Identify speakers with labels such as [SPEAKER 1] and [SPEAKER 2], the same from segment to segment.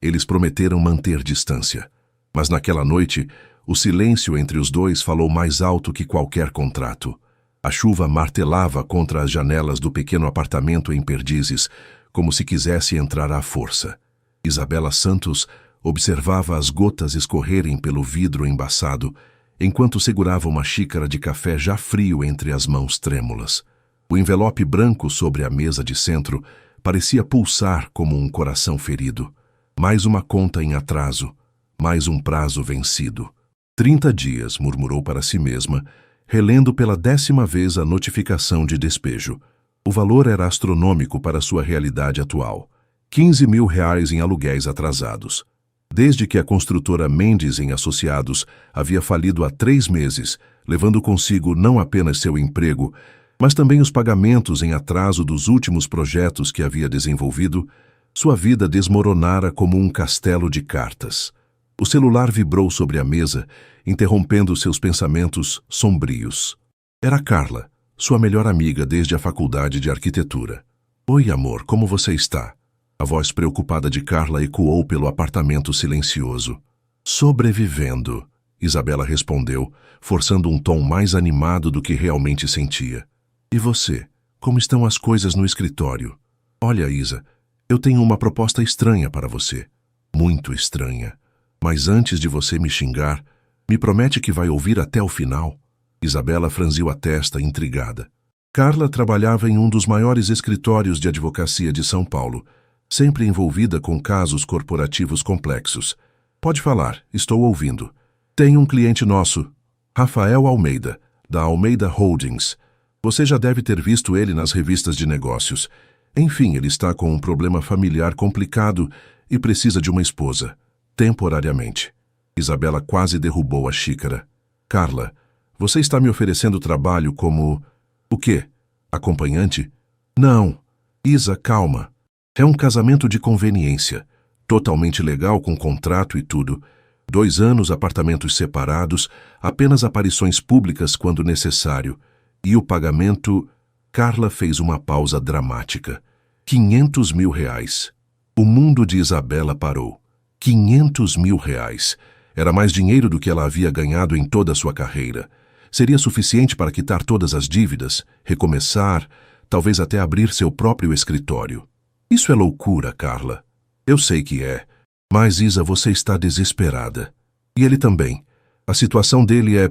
[SPEAKER 1] Eles prometeram manter distância. Mas naquela noite, o silêncio entre os dois falou mais alto que qualquer contrato. A chuva martelava contra as janelas do pequeno apartamento em Perdizes, como se quisesse entrar à força. Isabela Santos observava as gotas escorrerem pelo vidro embaçado, enquanto segurava uma xícara de café já frio entre as mãos trêmulas. O envelope branco sobre a mesa de centro parecia pulsar como um coração ferido. Mais uma conta em atraso, mais um prazo vencido. 30 dias, murmurou para si mesma, relendo pela 10ª vez a notificação de despejo. O valor era astronômico para sua realidade atual. R$ 15.000 em aluguéis atrasados. Desde que a construtora Mendes em Associados havia falido há 3 meses, levando consigo não apenas seu emprego, mas também os pagamentos em atraso dos últimos projetos que havia desenvolvido, sua vida desmoronara como um castelo de cartas. O celular vibrou sobre a mesa, interrompendo seus pensamentos sombrios. Era Carla, sua melhor amiga desde a faculdade de arquitetura. Oi, amor, como você está? A voz preocupada de Carla ecoou pelo apartamento silencioso. Sobrevivendo, Isabela respondeu, forçando um tom mais animado do que realmente sentia. E você? Como estão as coisas no escritório? Olha, Isa, eu tenho uma proposta estranha para você. Muito estranha. Mas antes de você me xingar, me promete que vai ouvir até o final? Isabela franziu a testa, intrigada. Carla trabalhava em um dos maiores escritórios de advocacia de São Paulo, sempre envolvida com casos corporativos complexos. Pode falar, estou ouvindo. Tem um cliente nosso, Rafael Almeida, da Almeida Holdings. Você já deve ter visto ele nas revistas de negócios. Enfim, ele está com um problema familiar complicado e precisa de uma esposa. Temporariamente. Isabela quase derrubou a xícara. Carla, você está me oferecendo trabalho como... O quê? Acompanhante? Não. Isa, calma. É um casamento de conveniência. Totalmente legal, com contrato e tudo. 2 anos, apartamentos separados, apenas aparições públicas quando necessário. E o pagamento... Carla fez uma pausa dramática. R$ 500.000. O mundo de Isabela parou. R$ 500.000. Era mais dinheiro do que ela havia ganhado em toda a sua carreira. Seria suficiente para quitar todas as dívidas, recomeçar, talvez até abrir seu próprio escritório. Isso é loucura, Carla. Eu sei que é. Mas, Isa, você está desesperada. E ele também. A situação dele é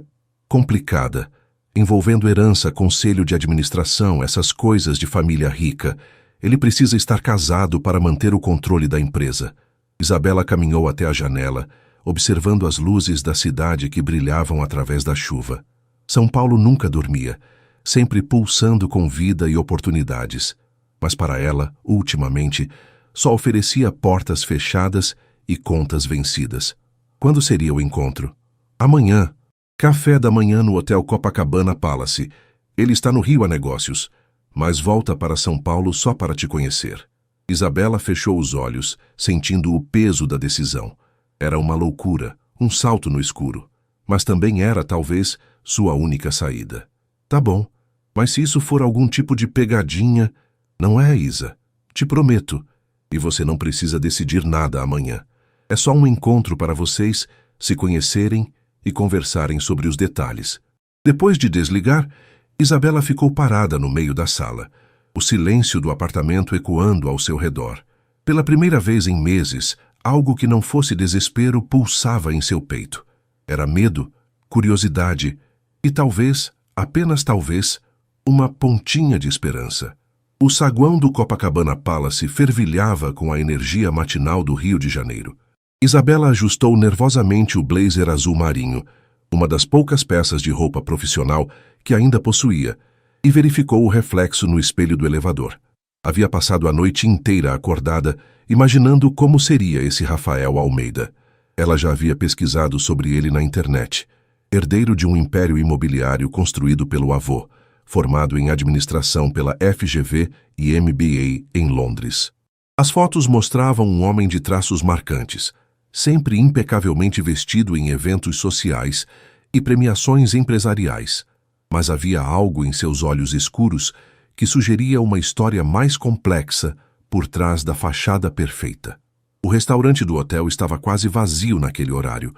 [SPEAKER 1] complicada, envolvendo herança, conselho de administração, essas coisas de família rica. Ele precisa estar casado para manter o controle da empresa. Isabela caminhou até a janela, observando as luzes da cidade que brilhavam através da chuva. São Paulo nunca dormia, sempre pulsando com vida e oportunidades. Mas para ela, ultimamente, só oferecia portas fechadas e contas vencidas. Quando seria o encontro? Amanhã. Café da manhã no Hotel Copacabana Palace. Ele está no Rio a negócios, mas volta para São Paulo só para te conhecer. Isabela fechou os olhos, sentindo o peso da decisão. Era uma loucura, um salto no escuro. Mas também era, talvez, sua única saída. Tá bom, mas se isso for algum tipo de pegadinha... Não é, Isa. Te prometo. E você não precisa decidir nada amanhã. É só um encontro para vocês se conhecerem e conversarem sobre os detalhes. Depois de desligar, Isabela ficou parada no meio da sala, o silêncio do apartamento ecoando ao seu redor. Pela primeira vez em meses, algo que não fosse desespero pulsava em seu peito. Era medo, curiosidade e talvez, apenas talvez, uma pontinha de esperança. O saguão do Copacabana Palace fervilhava com a energia matinal do Rio de Janeiro. Isabela ajustou nervosamente o blazer azul marinho, uma das poucas peças de roupa profissional que ainda possuía, e verificou o reflexo no espelho do elevador. Havia passado a noite inteira acordada, imaginando como seria esse Rafael Almeida. Ela já havia pesquisado sobre ele na internet. Herdeiro de um império imobiliário construído pelo avô, formado em administração pela FGV e MBA em Londres. As fotos mostravam um homem de traços marcantes, sempre impecavelmente vestido em eventos sociais e premiações empresariais, mas havia algo em seus olhos escuros que sugeria uma história mais complexa por trás da fachada perfeita. O restaurante do hotel estava quase vazio naquele horário,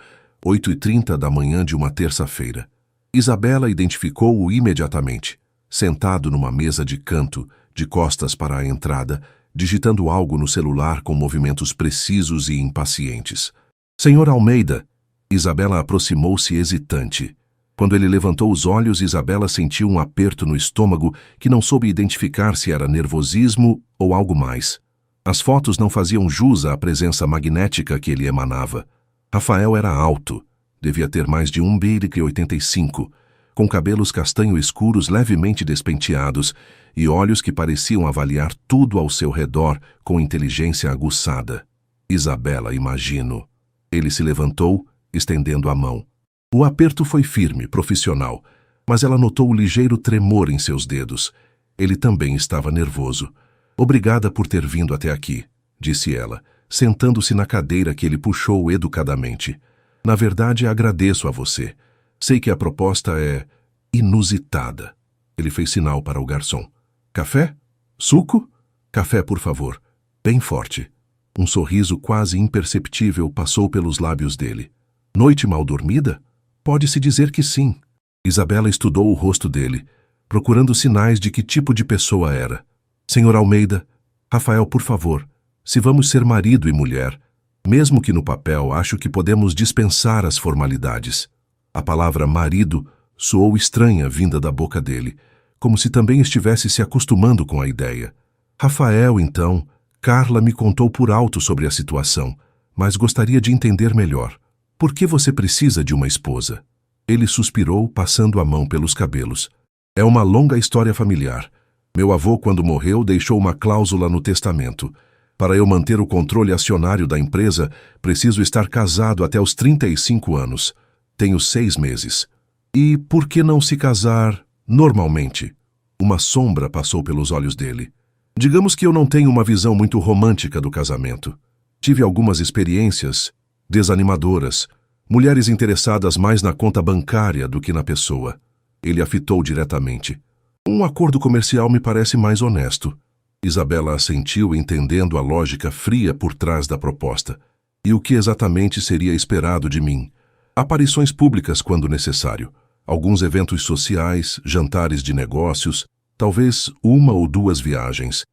[SPEAKER 1] 8h30 da manhã de uma terça-feira. Isabela identificou-o imediatamente, sentado numa mesa de canto, de costas para a entrada, digitando algo no celular com movimentos precisos e impacientes. Senhor Almeida! Isabela aproximou-se hesitante. Quando ele levantou os olhos, Isabela sentiu um aperto no estômago que não soube identificar se era nervosismo ou algo mais. As fotos não faziam jus à presença magnética que ele emanava. Rafael era alto, devia ter mais de 1,85 m, com cabelos castanho escuros levemente despenteados e olhos que pareciam avaliar tudo ao seu redor com inteligência aguçada. Isabela, imagino. Ele se levantou, estendendo a mão. O aperto foi firme, profissional, mas ela notou o ligeiro tremor em seus dedos. Ele também estava nervoso. Obrigada por ter vindo até aqui, disse ela, sentando-se na cadeira que ele puxou educadamente. Na verdade, agradeço a você. Sei que a proposta é inusitada. Ele fez sinal para o garçom. Café? Suco? Café, por favor. Bem forte. Um sorriso quase imperceptível passou pelos lábios dele. Noite mal dormida? Pode-se dizer que sim. Isabela estudou o rosto dele, procurando sinais de que tipo de pessoa era. Senhor Almeida, Rafael, por favor, se vamos ser marido e mulher, mesmo que no papel acho que podemos dispensar as formalidades. A palavra marido soou estranha vinda da boca dele, como se também estivesse se acostumando com a ideia. Rafael, então, Carla me contou por alto sobre a situação, mas gostaria de entender melhor. Por que você precisa de uma esposa? Ele suspirou, passando a mão pelos cabelos. É uma longa história familiar. Meu avô, quando morreu, deixou uma cláusula no testamento. Para eu manter o controle acionário da empresa, preciso estar casado até os 35 anos. Tenho 6 meses. E por que não se casar normalmente? Uma sombra passou pelos olhos dele. Digamos que eu não tenho uma visão muito romântica do casamento. Tive algumas experiências desanimadoras, mulheres interessadas mais na conta bancária do que na pessoa. Ele a fitou diretamente. Um acordo comercial me parece mais honesto. Isabela assentiu, entendendo a lógica fria por trás da proposta. E o que exatamente seria esperado de mim? Aparições públicas quando necessário. Alguns eventos sociais, jantares de negócios, talvez 1 ou 2 viagens.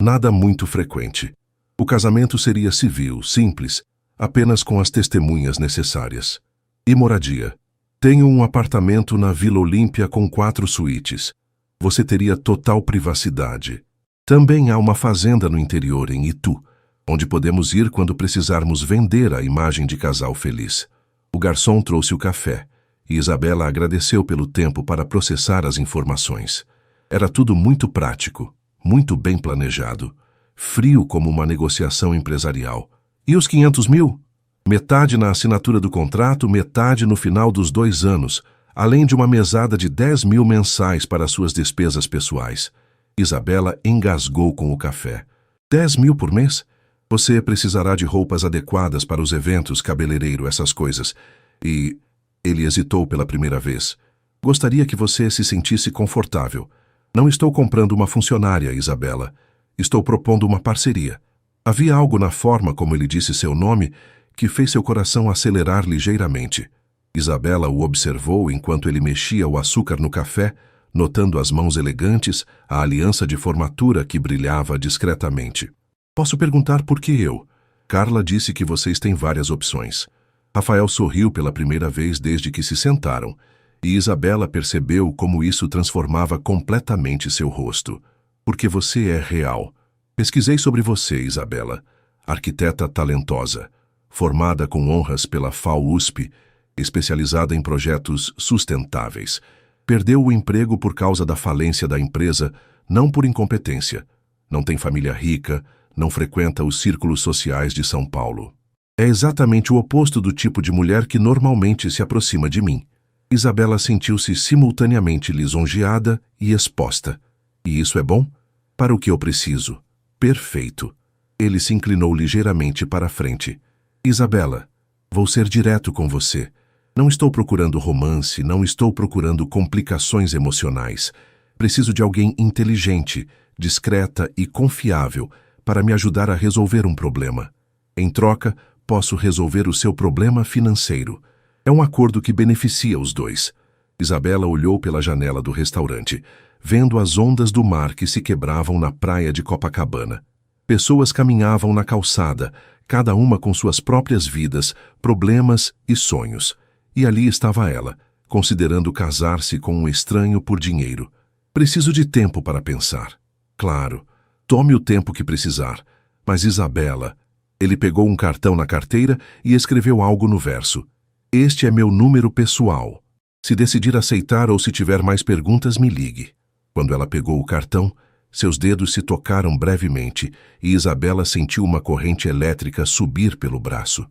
[SPEAKER 1] Nada muito frequente. O casamento seria civil, simples, apenas com as testemunhas necessárias. E moradia. Tenho um apartamento na Vila Olímpia com 4 suítes. Você teria total privacidade. Também há uma fazenda no interior, em Itu, onde podemos ir quando precisarmos vender a imagem de casal feliz. O garçom trouxe o café, e Isabela agradeceu pelo tempo para processar as informações. Era tudo muito prático, muito bem planejado, frio como uma negociação empresarial. E os 500 mil? Metade na assinatura do contrato, metade no final dos 2 anos, além de uma mesada de 10 mil mensais para suas despesas pessoais. Isabela engasgou com o café. 10 mil por mês? Você precisará de roupas adequadas para os eventos, cabeleireiro, essas coisas. E ele hesitou pela primeira vez. Gostaria que você se sentisse confortável. Não estou comprando uma funcionária, Isabela. Estou propondo uma parceria. Havia algo na forma como ele disse seu nome que fez seu coração acelerar ligeiramente. Isabela o observou enquanto ele mexia o açúcar no café, notando as mãos elegantes, a aliança de formatura que brilhava discretamente. Posso perguntar por que eu? Carla disse que vocês têm várias opções. Rafael sorriu pela primeira vez desde que se sentaram, e Isabela percebeu como isso transformava completamente seu rosto. Porque você é real. Pesquisei sobre você, Isabela, arquiteta talentosa, formada com honras pela FAU-USP, especializada em projetos sustentáveis. Perdeu o emprego por causa da falência da empresa, não por incompetência. Não tem família rica, não frequenta os círculos sociais de São Paulo. É exatamente o oposto do tipo de mulher que normalmente se aproxima de mim. Isabela sentiu-se simultaneamente lisonjeada e exposta. E isso é bom? Para o que eu preciso. Perfeito. Ele se inclinou ligeiramente para a frente. Isabela, vou ser direto com você. Não estou procurando romance, não estou procurando complicações emocionais. Preciso de alguém inteligente, discreta e confiável para me ajudar a resolver um problema. Em troca, posso resolver o seu problema financeiro. É um acordo que beneficia os dois. Isabela olhou pela janela do restaurante, vendo as ondas do mar que se quebravam na praia de Copacabana. Pessoas caminhavam na calçada, cada uma com suas próprias vidas, problemas e sonhos. E ali estava ela, considerando casar-se com um estranho por dinheiro. Preciso de tempo para pensar. Claro, tome o tempo que precisar. Mas Isabela... Ele pegou um cartão na carteira e escreveu algo no verso. Este é meu número pessoal. Se decidir aceitar ou se tiver mais perguntas, me ligue. Quando ela pegou o cartão, seus dedos se tocaram brevemente e Isabela sentiu uma corrente elétrica subir pelo braço.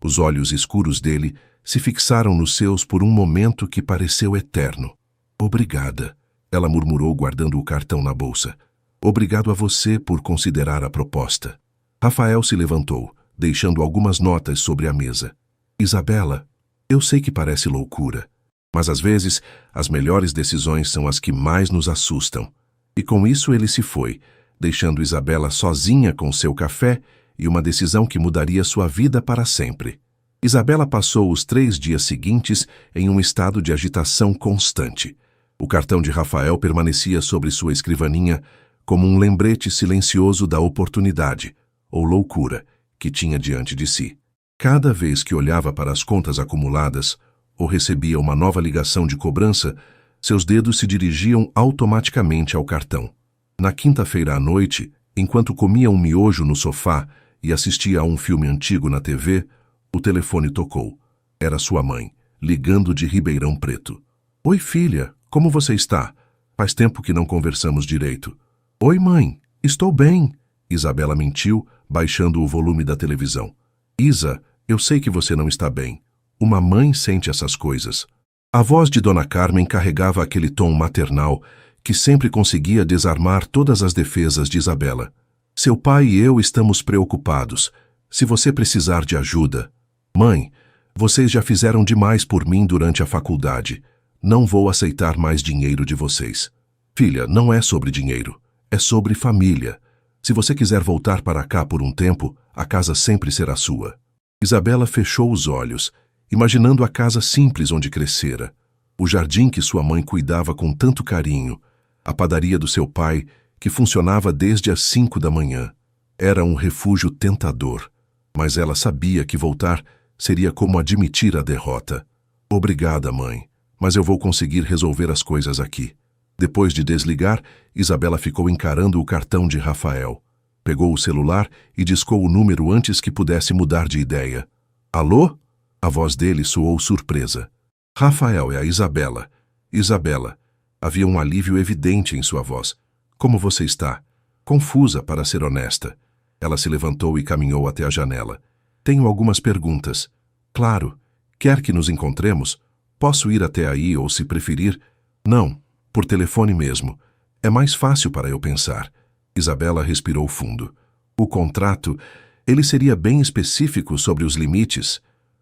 [SPEAKER 1] Os olhos escuros dele se fixaram nos seus por um momento que pareceu eterno. Obrigada, ela murmurou guardando o cartão na bolsa. Obrigado a você por considerar a proposta. Rafael se levantou, deixando algumas notas sobre a mesa. Isabela, eu sei que parece loucura, mas às vezes as melhores decisões são as que mais nos assustam. E com isso ele se foi, deixando Isabela sozinha com seu café e uma decisão que mudaria sua vida para sempre. Isabela passou os 3 dias seguintes em um estado de agitação constante. O cartão de Rafael permanecia sobre sua escrivaninha como um lembrete silencioso da oportunidade, ou loucura, que tinha diante de si. Cada vez que olhava para as contas acumuladas, ou recebia uma nova ligação de cobrança, seus dedos se dirigiam automaticamente ao cartão. Na quinta-feira à noite, enquanto comia um miojo no sofá e assistia a um filme antigo na TV, o telefone tocou. Era sua mãe, ligando de Ribeirão Preto. Oi, filha, como você está? Faz tempo que não conversamos direito. Oi, mãe, estou bem. Isabela mentiu, baixando o volume da televisão. Isa, eu sei que você não está bem. Uma mãe sente essas coisas. A voz de Dona Carmen carregava aquele tom maternal que sempre conseguia desarmar todas as defesas de Isabela. Seu pai e eu estamos preocupados. Se você precisar de ajuda... Mãe, vocês já fizeram demais por mim durante a faculdade. Não vou aceitar mais dinheiro de vocês. Filha, não é sobre dinheiro. É sobre família. Se você quiser voltar para cá por um tempo, a casa sempre será sua. Isabela fechou os olhos, imaginando a casa simples onde crescera, o jardim que sua mãe cuidava com tanto carinho, a padaria do seu pai, que funcionava desde as 5 da manhã. Era um refúgio tentador, mas ela sabia que voltar seria como admitir a derrota. Obrigada, mãe, mas eu vou conseguir resolver as coisas aqui. Depois de desligar, Isabela ficou encarando o cartão de Rafael. Pegou o celular e discou o número antes que pudesse mudar de ideia. Alô? A voz dele soou surpresa. Rafael, é a Isabela. Isabela. Havia um alívio evidente em sua voz. Como você está? Confusa, para ser honesta. Ela se levantou e caminhou até a janela. Tenho algumas perguntas. Claro. Quer que nos encontremos? Posso ir até aí ou, se preferir... Não. Por telefone mesmo. É mais fácil para eu pensar. Isabela respirou fundo. O contrato, ele seria bem específico sobre os limites.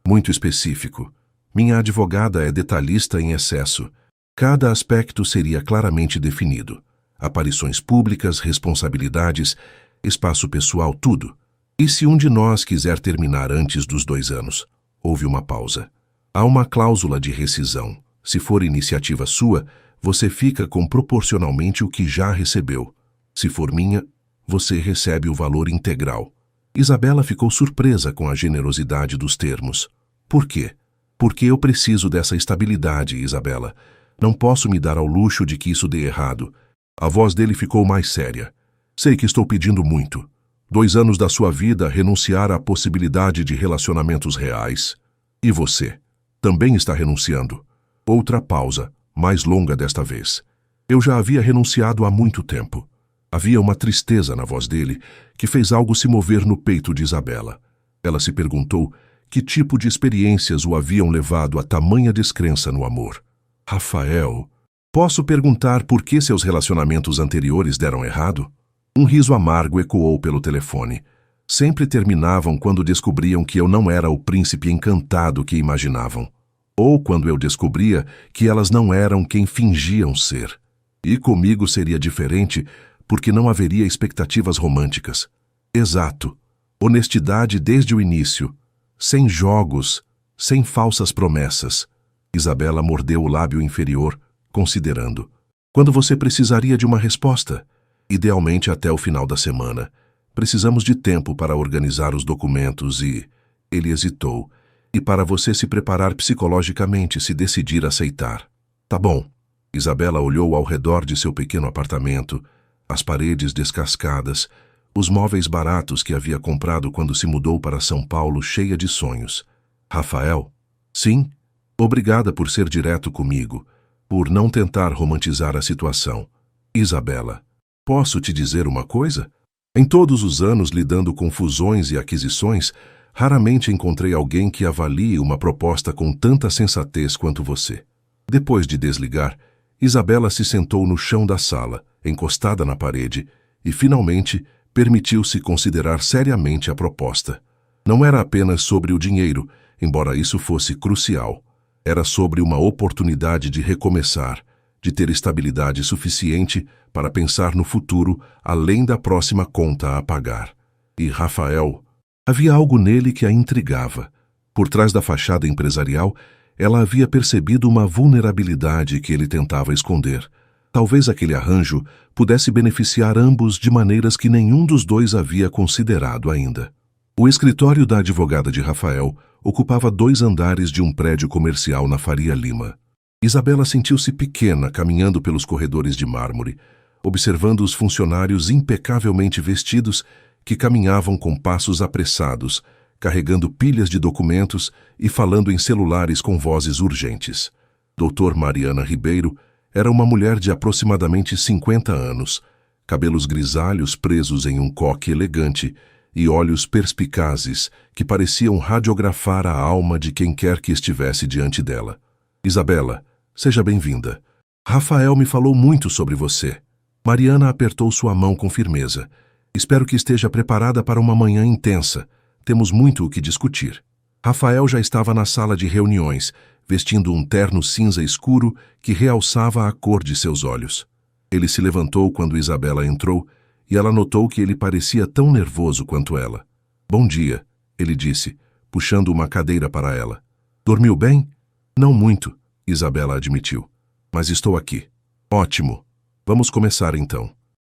[SPEAKER 1] Muito específico. Minha advogada é detalhista em excesso. Cada aspecto seria claramente definido. Aparições públicas, responsabilidades, espaço pessoal, tudo. E se um de nós quiser terminar antes dos 2 anos? Houve uma pausa. Há uma cláusula de rescisão. Se for iniciativa sua, você fica com proporcionalmente o que já recebeu. Se for minha, você recebe o valor integral. Isabela ficou surpresa com a generosidade dos termos. Por quê? Porque eu preciso dessa estabilidade, Isabela. Não posso me dar ao luxo de que isso dê errado. A voz dele ficou mais séria. Sei que estou pedindo muito. 2 anos da sua vida renunciar à possibilidade de relacionamentos reais. E você? Também está renunciando. Outra pausa, mais longa desta vez. Eu já havia renunciado há muito tempo. Havia uma tristeza na voz dele que fez algo se mover no peito de Isabela. Ela se perguntou que tipo de experiências o haviam levado a tamanha descrença no amor. Rafael, posso perguntar por que seus relacionamentos anteriores deram errado? Um riso amargo ecoou pelo telefone. Sempre terminavam quando descobriam que eu não era o príncipe encantado que imaginavam. Ou quando eu descobria que elas não eram quem fingiam ser. E comigo seria diferente porque não haveria expectativas românticas. Exato. Honestidade desde o início, sem jogos, sem falsas promessas. Isabela mordeu o lábio inferior, considerando. Quando você precisaria de uma resposta? Idealmente até o final da semana. Precisamos de tempo para organizar os documentos e... Ele hesitou. E para você se preparar psicologicamente se decidir aceitar. Tá bom. Isabela olhou ao redor de seu pequeno apartamento, as paredes descascadas, os móveis baratos que havia comprado quando se mudou para São Paulo cheia de sonhos. Rafael? Sim? Obrigada por ser direto comigo, por não tentar romantizar a situação. Isabela, posso te dizer uma coisa? Em todos os anos lidando com fusões e aquisições, raramente encontrei alguém que avalie uma proposta com tanta sensatez quanto você. Depois de desligar, Isabela se sentou no chão da sala, encostada na parede, e finalmente permitiu-se considerar seriamente a proposta. Não era apenas sobre o dinheiro, embora isso fosse crucial. Era sobre uma oportunidade de recomeçar, de ter estabilidade suficiente para pensar no futuro além da próxima conta a pagar. E Rafael, havia algo nele que a intrigava. Por trás da fachada empresarial, ela havia percebido uma vulnerabilidade que ele tentava esconder. Talvez aquele arranjo pudesse beneficiar ambos de maneiras que nenhum dos dois havia considerado ainda. O escritório da advogada de Rafael ocupava 2 andares de um prédio comercial na Faria Lima. Isabela sentiu-se pequena caminhando pelos corredores de mármore, observando os funcionários impecavelmente vestidos que caminhavam com passos apressados, carregando pilhas de documentos e falando em celulares com vozes urgentes. Dr. Mariana Ribeiro era uma mulher de aproximadamente 50 anos, cabelos grisalhos presos em um coque elegante e olhos perspicazes que pareciam radiografar a alma de quem quer que estivesse diante dela. Isabela, seja bem-vinda. Rafael me falou muito sobre você. Mariana apertou sua mão com firmeza. Espero que esteja preparada para uma manhã intensa. Temos muito o que discutir. Rafael já estava na sala de reuniões, vestindo um terno cinza escuro que realçava a cor de seus olhos. Ele se levantou quando Isabela entrou e ela notou que ele parecia tão nervoso quanto ela. Bom dia, ele disse, puxando uma cadeira para ela. Dormiu bem? Não muito, Isabela admitiu. Mas estou aqui. Ótimo. Vamos começar então.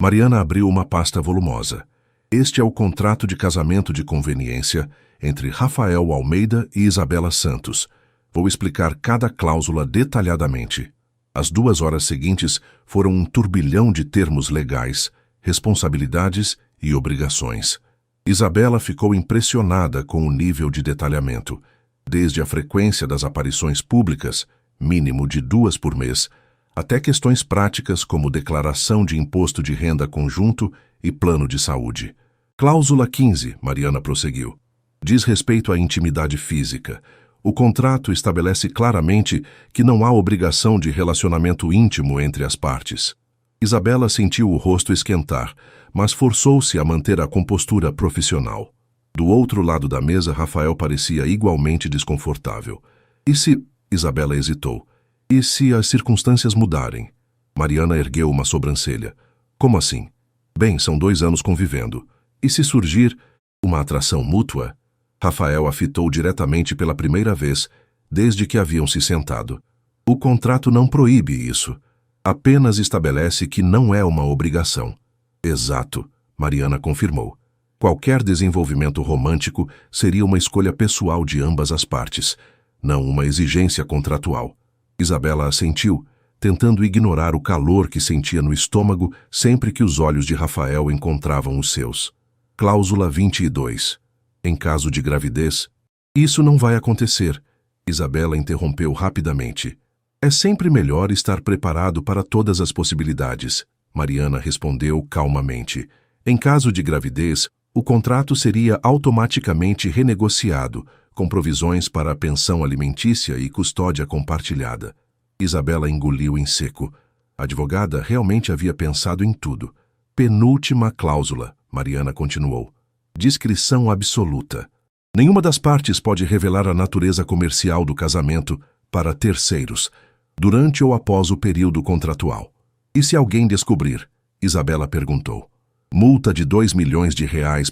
[SPEAKER 1] Mariana abriu uma pasta volumosa. Este é o contrato de casamento de conveniência entre Rafael Almeida e Isabela Santos. Vou explicar cada cláusula detalhadamente. As 2 horas seguintes foram um turbilhão de termos legais, responsabilidades e obrigações. Isabela ficou impressionada com o nível de detalhamento, desde a frequência das aparições públicas, mínimo de 2 por mês, até questões práticas como declaração de imposto de renda conjunto e plano de saúde. Cláusula 15, Mariana prosseguiu. Diz respeito à intimidade física. O contrato estabelece claramente que não há obrigação de relacionamento íntimo entre as partes. Isabela sentiu o rosto esquentar, mas forçou-se a manter a compostura profissional. Do outro lado da mesa, Rafael parecia igualmente desconfortável. E se... Isabela hesitou. E se as circunstâncias mudarem? Mariana ergueu uma sobrancelha. Como assim? Bem, são 2 anos convivendo. E se surgir uma atração mútua? Rafael a fitou diretamente pela primeira vez, desde que haviam se sentado. O contrato não proíbe isso. Apenas estabelece que não é uma obrigação. Exato, Mariana confirmou. Qualquer desenvolvimento romântico seria uma escolha pessoal de ambas as partes, não uma exigência contratual. Isabela assentiu, tentando ignorar o calor que sentia no estômago sempre que os olhos de Rafael encontravam os seus. Cláusula 22. Em caso de gravidez... Isso não vai acontecer, Isabela interrompeu rapidamente. É sempre melhor estar preparado para todas as possibilidades, Mariana respondeu calmamente. Em caso de gravidez, o contrato seria automaticamente renegociado, com provisões para a pensão alimentícia e custódia compartilhada. Isabela engoliu em seco. A advogada realmente havia pensado em tudo. Penúltima cláusula, Mariana continuou. Discrição absoluta. Nenhuma das partes pode revelar a natureza comercial do casamento para terceiros, durante ou após o período contratual. E se alguém descobrir? Isabela perguntou. Multa de R$ 2 milhões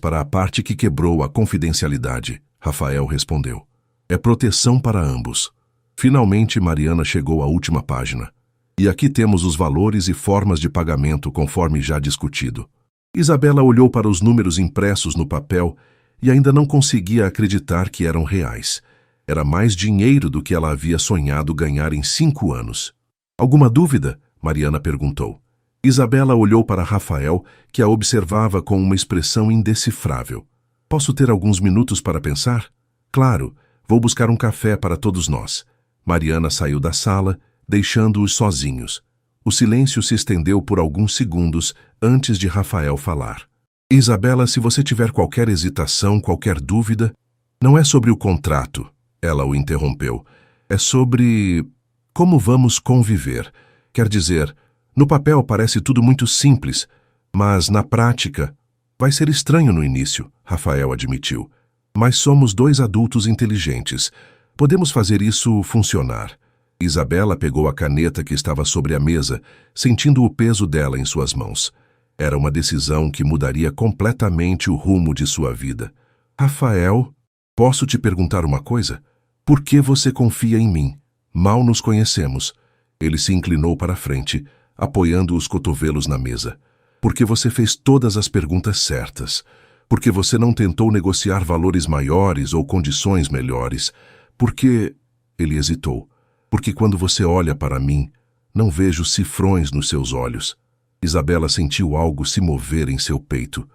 [SPEAKER 1] para a parte que quebrou a confidencialidade, Rafael respondeu. É proteção para ambos. Finalmente, Mariana chegou à última página. E aqui temos os valores e formas de pagamento conforme já discutido. Isabela olhou para os números impressos no papel e ainda não conseguia acreditar que eram reais. Era mais dinheiro do que ela havia sonhado ganhar em 5 anos. Alguma dúvida? Mariana perguntou. Isabela olhou para Rafael, que a observava com uma expressão indecifrável. Posso ter alguns minutos para pensar? Claro, vou buscar um café para todos nós. Mariana saiu da sala, deixando-os sozinhos. O silêncio se estendeu por alguns segundos antes de Rafael falar. Isabela, se você tiver qualquer hesitação, qualquer dúvida, não é sobre o contrato, ela o interrompeu. É sobre como vamos conviver. Quer dizer, no papel parece tudo muito simples, mas na prática vai ser estranho no início, Rafael admitiu. Mas somos 2 adultos inteligentes. Podemos fazer isso funcionar. Isabela pegou a caneta que estava sobre a mesa, sentindo o peso dela em suas mãos. Era uma decisão que mudaria completamente o rumo de sua vida. Rafael, posso te perguntar uma coisa? Por que você confia em mim? Mal nos conhecemos. Ele se inclinou para a frente, apoiando os cotovelos na mesa. Porque você fez todas as perguntas certas. Porque você não tentou negociar valores maiores ou condições melhores. Porque... Ele hesitou. Porque quando você olha para mim, não vejo cifrões nos seus olhos. Isabela sentiu algo se mover em seu peito.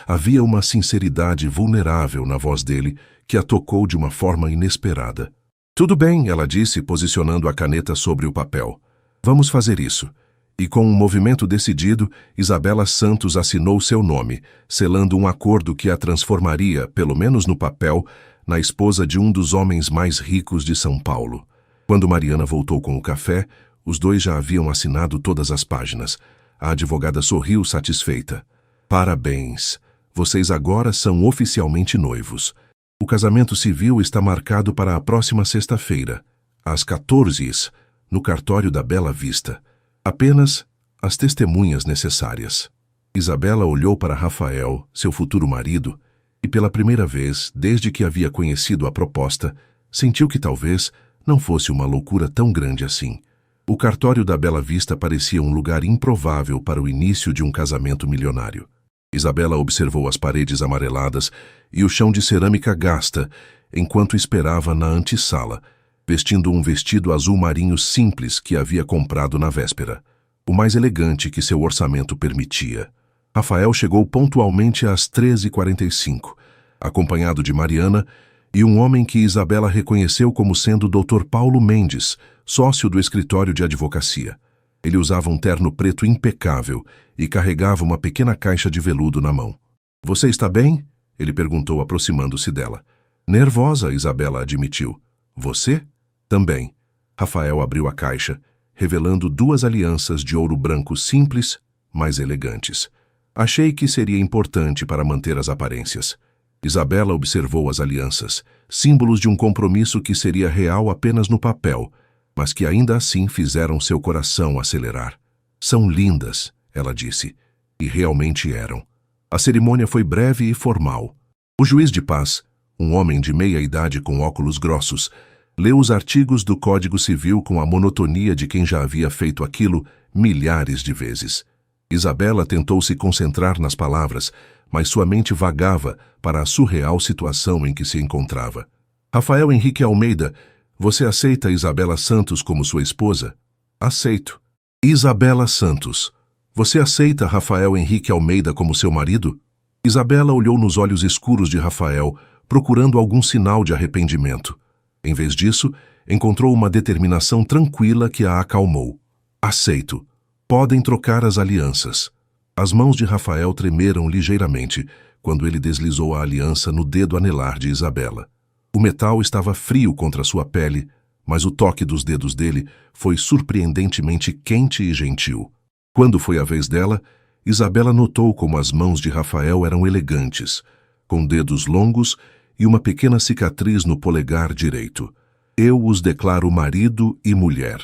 [SPEAKER 1] Havia uma sinceridade vulnerável na voz dele que a tocou de uma forma inesperada. Tudo bem, ela disse, posicionando a caneta sobre o papel. Vamos fazer isso. E com um movimento decidido, Isabela Santos assinou seu nome, selando um acordo que a transformaria, pelo menos no papel, na esposa de um dos homens mais ricos de São Paulo. Quando Mariana voltou com o café, os 2 já haviam assinado todas as páginas. A advogada sorriu satisfeita. Parabéns! Vocês agora são oficialmente noivos. O casamento civil está marcado para a próxima sexta-feira, às 14h, no cartório da Bela Vista. Apenas as testemunhas necessárias. Isabela olhou para Rafael, seu futuro marido, e pela primeira vez, desde que havia conhecido a proposta, sentiu que talvez não fosse uma loucura tão grande assim. O cartório da Bela Vista parecia um lugar improvável para o início de um casamento milionário. Isabela observou as paredes amareladas e o chão de cerâmica gasta, enquanto esperava na antessala, vestindo um vestido azul marinho simples que havia comprado na véspera, o mais elegante que seu orçamento permitia. Rafael chegou pontualmente às 13h45, acompanhado de Mariana e um homem que Isabela reconheceu como sendo o Dr. Paulo Mendes, sócio do escritório de advocacia. Ele usava um terno preto impecável e carregava uma pequena caixa de veludo na mão. — Você está bem? Ele perguntou, aproximando-se dela. — Nervosa, Isabela admitiu. — Você? — Também. Rafael abriu a caixa, revelando 2 alianças de ouro branco simples, mas elegantes. Achei que seria importante para manter as aparências. Isabela observou as alianças, símbolos de um compromisso que seria real apenas no papel, mas que ainda assim fizeram seu coração acelerar. São lindas, ela disse, e realmente eram. A cerimônia foi breve e formal. O juiz de paz, um homem de meia idade com óculos grossos, leu os artigos do Código Civil com a monotonia de quem já havia feito aquilo milhares de vezes. Isabela tentou se concentrar nas palavras, mas sua mente vagava para a surreal situação em que se encontrava. Rafael Henrique Almeida, você aceita Isabela Santos como sua esposa? Aceito. Isabela Santos, você aceita Rafael Henrique Almeida como seu marido? Isabela olhou nos olhos escuros de Rafael, procurando algum sinal de arrependimento. Em vez disso, encontrou uma determinação tranquila que a acalmou. Aceito. Podem trocar as alianças. As mãos de Rafael tremeram ligeiramente quando ele deslizou a aliança no dedo anelar de Isabela. O metal estava frio contra sua pele, mas o toque dos dedos dele foi surpreendentemente quente e gentil. Quando foi a vez dela, Isabela notou como as mãos de Rafael eram elegantes, com dedos longos e uma pequena cicatriz no polegar direito. Eu os declaro marido e mulher.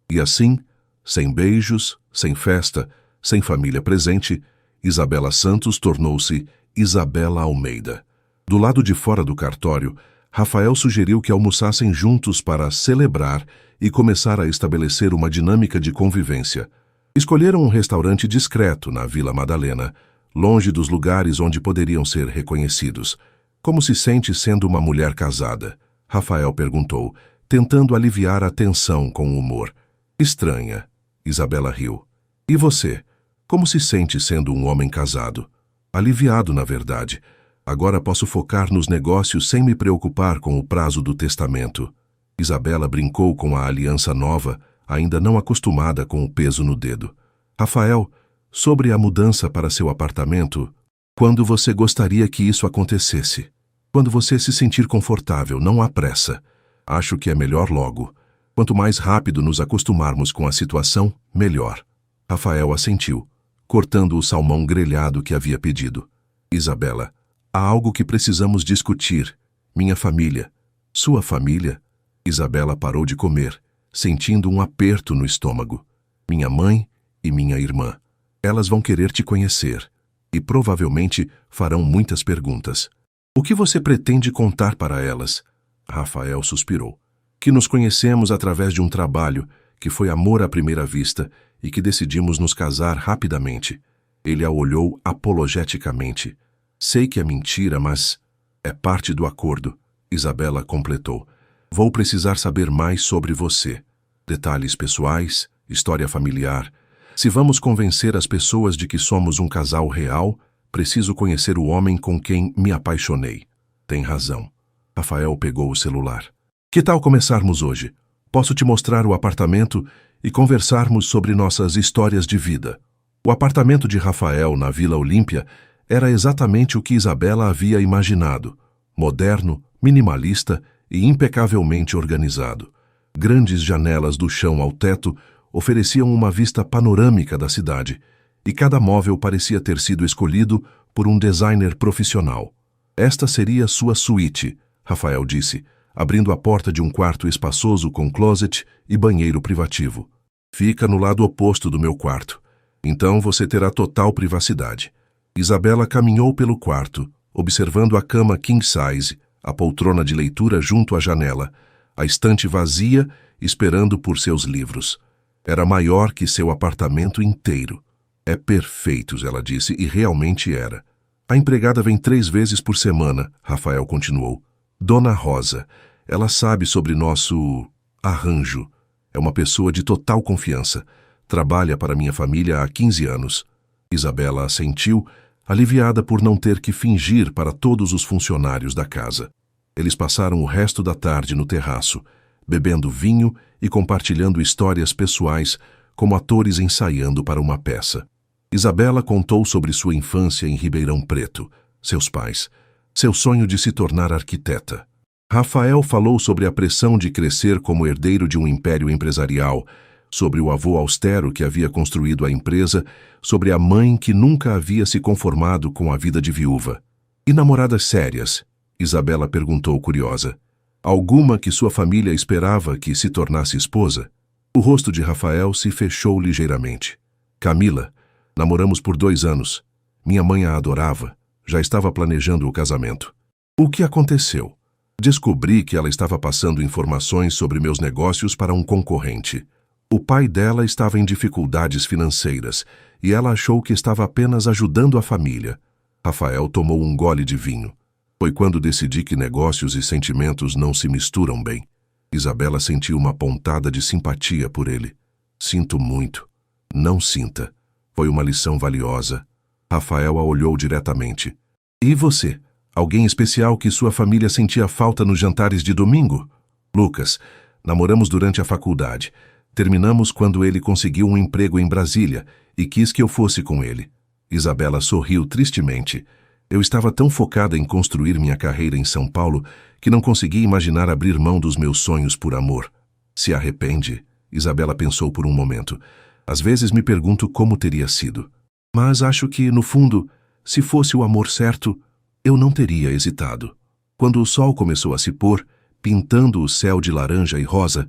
[SPEAKER 1] E assim, sem beijos, sem festa, sem família presente, Isabela Santos tornou-se Isabela Almeida. Do lado de fora do cartório, Rafael sugeriu que almoçassem juntos para celebrar e começar a estabelecer uma dinâmica de convivência. Escolheram um restaurante discreto na Vila Madalena, longe dos lugares onde poderiam ser reconhecidos. Como se sente sendo uma mulher casada? Rafael perguntou, tentando aliviar a tensão com humor. Estranha. Isabela riu. E você? Como se sente sendo um homem casado? Aliviado, na verdade. Agora posso focar nos negócios sem me preocupar com o prazo do testamento. Isabela brincou com a aliança nova, ainda não acostumada com o peso no dedo. Rafael, sobre a mudança para seu apartamento, quando você gostaria que isso acontecesse? Quando você se sentir confortável, não há pressa. Acho que é melhor logo. Quanto mais rápido nos acostumarmos com a situação, melhor. Rafael assentiu, cortando o salmão grelhado que havia pedido. Isabela, há algo que precisamos discutir. Minha família. Sua família? Isabela parou de comer, sentindo um aperto no estômago. Minha mãe e minha irmã. Elas vão querer te conhecer e provavelmente farão muitas perguntas. O que você pretende contar para elas? Rafael suspirou. Que nos conhecemos através de um trabalho, que foi amor à primeira vista e que decidimos nos casar rapidamente. Ele a olhou apologeticamente. Sei que é mentira, mas é parte do acordo. Isabela completou. Vou precisar saber mais sobre você. Detalhes pessoais, história familiar. Se vamos convencer as pessoas de que somos um casal real, preciso conhecer o homem com quem me apaixonei. Tem razão. Rafael pegou o celular. Que tal começarmos hoje? Posso te mostrar o apartamento e conversarmos sobre nossas histórias de vida. O apartamento de Rafael na Vila Olímpia era exatamente o que Isabela havia imaginado. Moderno, minimalista e impecavelmente organizado. Grandes janelas do chão ao teto ofereciam uma vista panorâmica da cidade, e cada móvel parecia ter sido escolhido por um designer profissional. Esta seria sua suíte, Rafael disse, abrindo a porta de um quarto espaçoso com closet e banheiro privativo. Fica no lado oposto do meu quarto. Então você terá total privacidade. Isabela caminhou pelo quarto, observando a cama king size, a poltrona de leitura junto à janela, a estante vazia, esperando por seus livros. Era maior que seu apartamento inteiro. É perfeito, ela disse, e realmente era. A empregada vem 3 vezes por semana, Rafael continuou. Dona Rosa, ela sabe sobre nosso arranjo. É uma pessoa de total confiança. Trabalha para minha família há 15 anos. Isabela assentiu, aliviada por não ter que fingir para todos os funcionários da casa. Eles passaram o resto da tarde no terraço, bebendo vinho e compartilhando histórias pessoais, como atores ensaiando para uma peça. Isabela contou sobre sua infância em Ribeirão Preto, seus pais, seu sonho de se tornar arquiteta. Rafael falou sobre a pressão de crescer como herdeiro de um império empresarial, sobre o avô austero que havia construído a empresa, sobre a mãe que nunca havia se conformado com a vida de viúva. E namoradas sérias? Isabela perguntou curiosa. Alguma que sua família esperava que se tornasse esposa? O rosto de Rafael se fechou ligeiramente. Camila, namoramos por 2 anos. Minha mãe a adorava. Já estava planejando o casamento. O que aconteceu? Descobri que ela estava passando informações sobre meus negócios para um concorrente. O pai dela estava em dificuldades financeiras e ela achou que estava apenas ajudando a família. Rafael tomou um gole de vinho. Foi quando decidi que negócios e sentimentos não se misturam bem. Isabela sentiu uma pontada de simpatia por ele. Sinto muito. Não sinta. Foi uma lição valiosa. Rafael a olhou diretamente. E você? Alguém especial que sua família sentia falta nos jantares de domingo? Lucas, namoramos durante a faculdade. Terminamos quando ele conseguiu um emprego em Brasília e quis que eu fosse com ele. Isabela sorriu tristemente. Eu estava tão focada em construir minha carreira em São Paulo que não conseguia imaginar abrir mão dos meus sonhos por amor. Se arrepende? Isabela pensou por um momento. Às vezes me pergunto como teria sido. Mas acho que, no fundo, se fosse o amor certo, eu não teria hesitado. Quando o sol começou a se pôr, pintando o céu de laranja e rosa,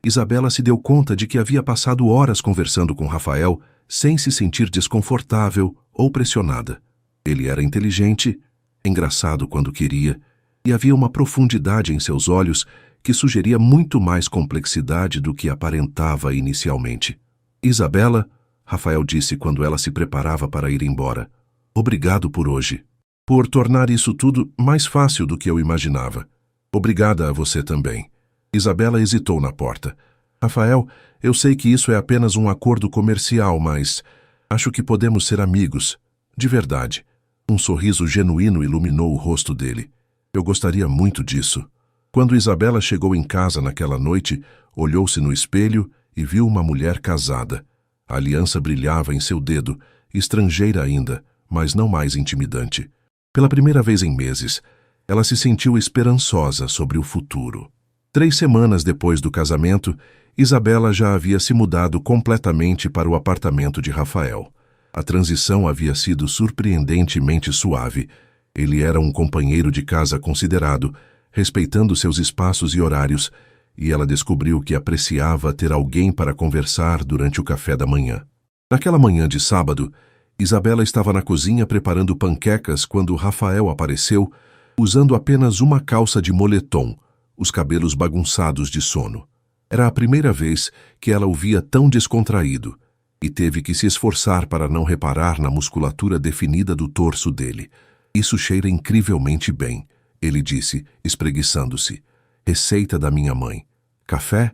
[SPEAKER 1] Isabela se deu conta de que havia passado horas conversando com Rafael sem se sentir desconfortável ou pressionada. Ele era inteligente, engraçado quando queria, e havia uma profundidade em seus olhos que sugeria muito mais complexidade do que aparentava inicialmente. Isabela, Rafael disse quando ela se preparava para ir embora, obrigado por hoje. Por tornar isso tudo mais fácil do que eu imaginava. Obrigada a você também. Isabela hesitou na porta. Rafael, eu sei que isso é apenas um acordo comercial, mas acho que podemos ser amigos. De verdade. Um sorriso genuíno iluminou o rosto dele. Eu gostaria muito disso. Quando Isabela chegou em casa naquela noite, olhou-se no espelho e viu uma mulher casada. A aliança brilhava em seu dedo, estrangeira ainda, mas não mais intimidante. Pela primeira vez em meses, ela se sentiu esperançosa sobre o futuro. 3 semanas depois do casamento, Isabela já havia se mudado completamente para o apartamento de Rafael. A transição havia sido surpreendentemente suave. Ele era um companheiro de casa considerado, respeitando seus espaços e horários, e ela descobriu que apreciava ter alguém para conversar durante o café da manhã. Naquela manhã de sábado, Isabela estava na cozinha preparando panquecas quando Rafael apareceu, usando apenas uma calça de moletom, os cabelos bagunçados de sono. Era a primeira vez que ela o via tão descontraído, e teve que se esforçar para não reparar na musculatura definida do torso dele. Isso cheira incrivelmente bem, ele disse, espreguiçando-se. Receita da minha mãe. Café?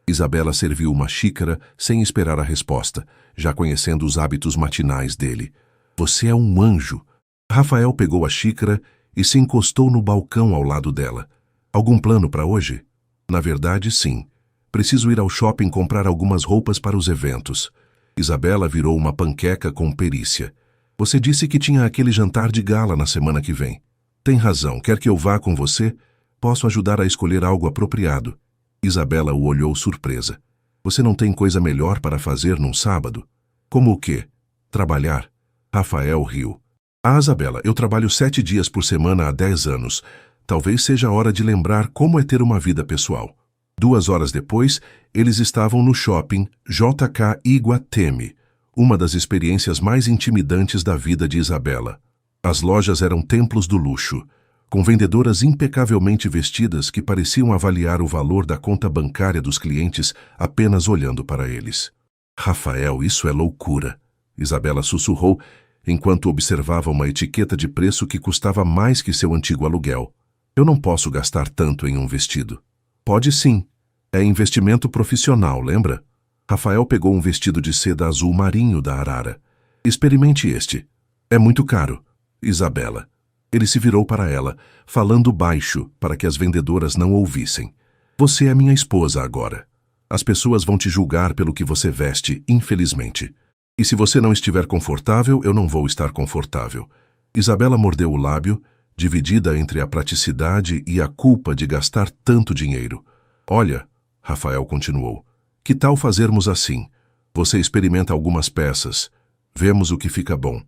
[SPEAKER 1] Isabela serviu uma xícara sem esperar a resposta, já conhecendo os hábitos matinais dele. Você é um anjo. Rafael pegou a xícara e se encostou no balcão ao lado dela. Algum plano para hoje? Na verdade, sim. Preciso ir ao shopping comprar algumas roupas para os eventos. Isabela virou uma panqueca com perícia. Você disse que tinha aquele jantar de gala na semana que vem. Tem razão. Quer que eu vá com você? Posso ajudar a escolher algo apropriado. Isabela o olhou surpresa. Você não tem coisa melhor para fazer num sábado? Como o quê? Trabalhar? Rafael riu. Isabela, eu trabalho 7 dias por semana há 10 anos. Talvez seja a hora de lembrar como é ter uma vida pessoal. 2 horas depois, eles estavam no shopping JK Iguatemi, uma das experiências mais intimidantes da vida de Isabela. As lojas eram templos do luxo, com vendedoras impecavelmente vestidas que pareciam avaliar o valor da conta bancária dos clientes apenas olhando para eles. Rafael, isso é loucura, Isabela sussurrou, enquanto observava uma etiqueta de preço que custava mais que seu antigo aluguel. Eu não posso gastar tanto em um vestido. Pode sim. É investimento profissional, lembra? Rafael pegou um vestido de seda azul marinho da Arara. Experimente este. É muito caro. Isabela. Ele se virou para ela, falando baixo para que as vendedoras não ouvissem. Você é minha esposa agora. As pessoas vão te julgar pelo que você veste, infelizmente. E se você não estiver confortável, eu não vou estar confortável. Isabela mordeu o lábio, dividida entre a praticidade e a culpa de gastar tanto dinheiro. Olha, Rafael continuou, que tal fazermos assim? Você experimenta algumas peças, vemos o que fica bom,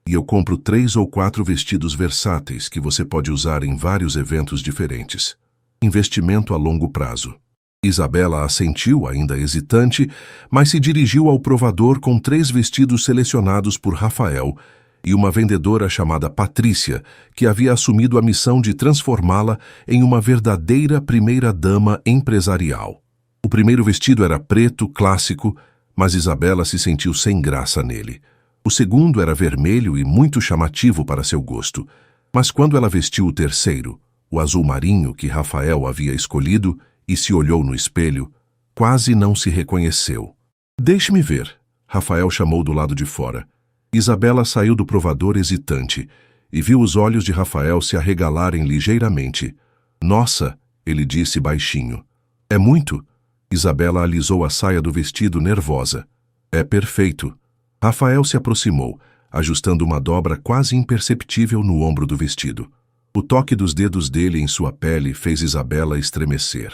[SPEAKER 1] e eu compro 3 ou 4 vestidos versáteis que você pode usar em vários eventos diferentes. Investimento a longo prazo. Isabela assentiu, ainda hesitante, mas se dirigiu ao provador com 3 vestidos selecionados por Rafael e uma vendedora chamada Patrícia, que havia assumido a missão de transformá-la em uma verdadeira primeira-dama empresarial. O primeiro vestido era preto, clássico, mas Isabela se sentiu sem graça nele. O segundo era vermelho e muito chamativo para seu gosto, mas quando ela vestiu o terceiro, o azul marinho que Rafael havia escolhido, e se olhou no espelho, quase não se reconheceu. Deixe-me ver, Rafael chamou do lado de fora. Isabela saiu do provador hesitante e viu os olhos de Rafael se arregalarem ligeiramente. Nossa, ele disse baixinho. É muito? Isabela alisou a saia do vestido nervosa. É perfeito. Rafael se aproximou, ajustando uma dobra quase imperceptível no ombro do vestido. O toque dos dedos dele em sua pele fez Isabela estremecer.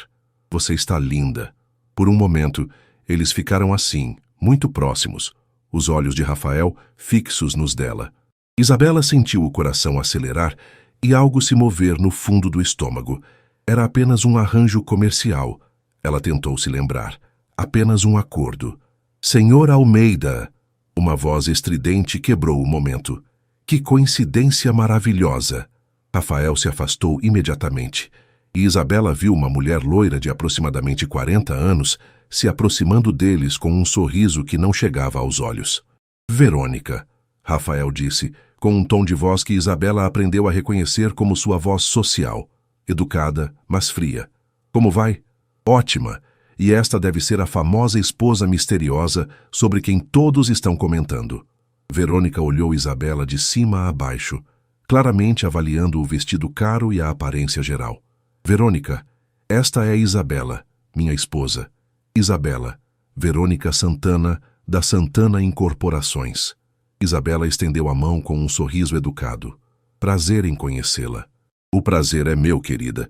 [SPEAKER 1] Você está linda. Por um momento, eles ficaram assim, muito próximos, os olhos de Rafael fixos nos dela. Isabela sentiu o coração acelerar e algo se mover no fundo do estômago. Era apenas um arranjo comercial. Ela tentou se lembrar. Apenas um acordo. Senhor Almeida! Uma voz estridente quebrou o momento. Que coincidência maravilhosa! Rafael se afastou imediatamente, e Isabela viu uma mulher loira de aproximadamente 40 anos se aproximando deles com um sorriso que não chegava aos olhos. Verônica, Rafael disse, com um tom de voz que Isabela aprendeu a reconhecer como sua voz social, educada, mas fria. Como vai? Ótima! E esta deve ser a famosa esposa misteriosa sobre quem todos estão comentando. Verônica olhou Isabela de cima a baixo, claramente avaliando o vestido caro e a aparência geral. Verônica, esta é Isabela, minha esposa. Isabela, Verônica Santana, da Santana Incorporações. Isabela estendeu a mão com um sorriso educado. Prazer em conhecê-la. O prazer é meu, querida.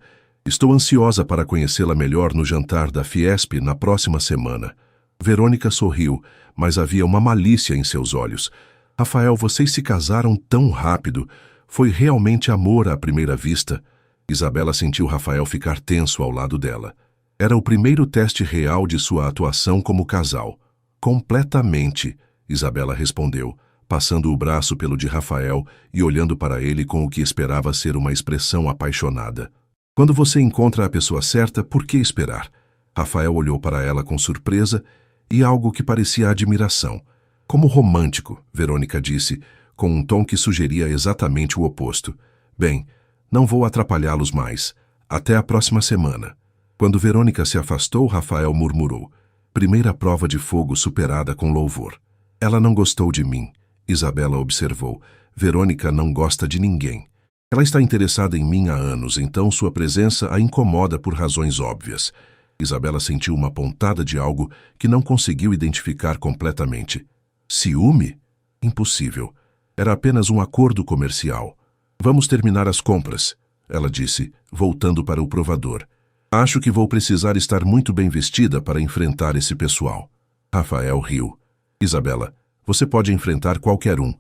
[SPEAKER 1] Estou ansiosa para conhecê-la melhor no jantar da Fiesp na próxima semana. Verônica sorriu, mas havia uma malícia em seus olhos. Rafael, vocês se casaram tão rápido. Foi realmente amor à primeira vista. Isabela sentiu Rafael ficar tenso ao lado dela. Era o primeiro teste real de sua atuação como casal. Completamente, Isabela respondeu, passando o braço pelo de Rafael e olhando para ele com o que esperava ser uma expressão apaixonada. Quando você encontra a pessoa certa, por que esperar? Rafael olhou para ela com surpresa e algo que parecia admiração. Como romântico, Verônica disse, com um tom que sugeria exatamente o oposto. Bem, não vou atrapalhá-los mais. Até a próxima semana. Quando Verônica se afastou, Rafael murmurou. Primeira prova de fogo superada com louvor. Ela não gostou de mim, Isabela observou. Verônica não gosta de ninguém. Ela está interessada em mim há anos, então sua presença a incomoda por razões óbvias. Isabela sentiu uma pontada de algo que não conseguiu identificar completamente. Ciúme? Impossível. Era apenas um acordo comercial. Vamos terminar as compras, ela disse, voltando para o provador. Acho que vou precisar estar muito bem vestida para enfrentar esse pessoal. Rafael riu. Isabela, você pode enfrentar qualquer um.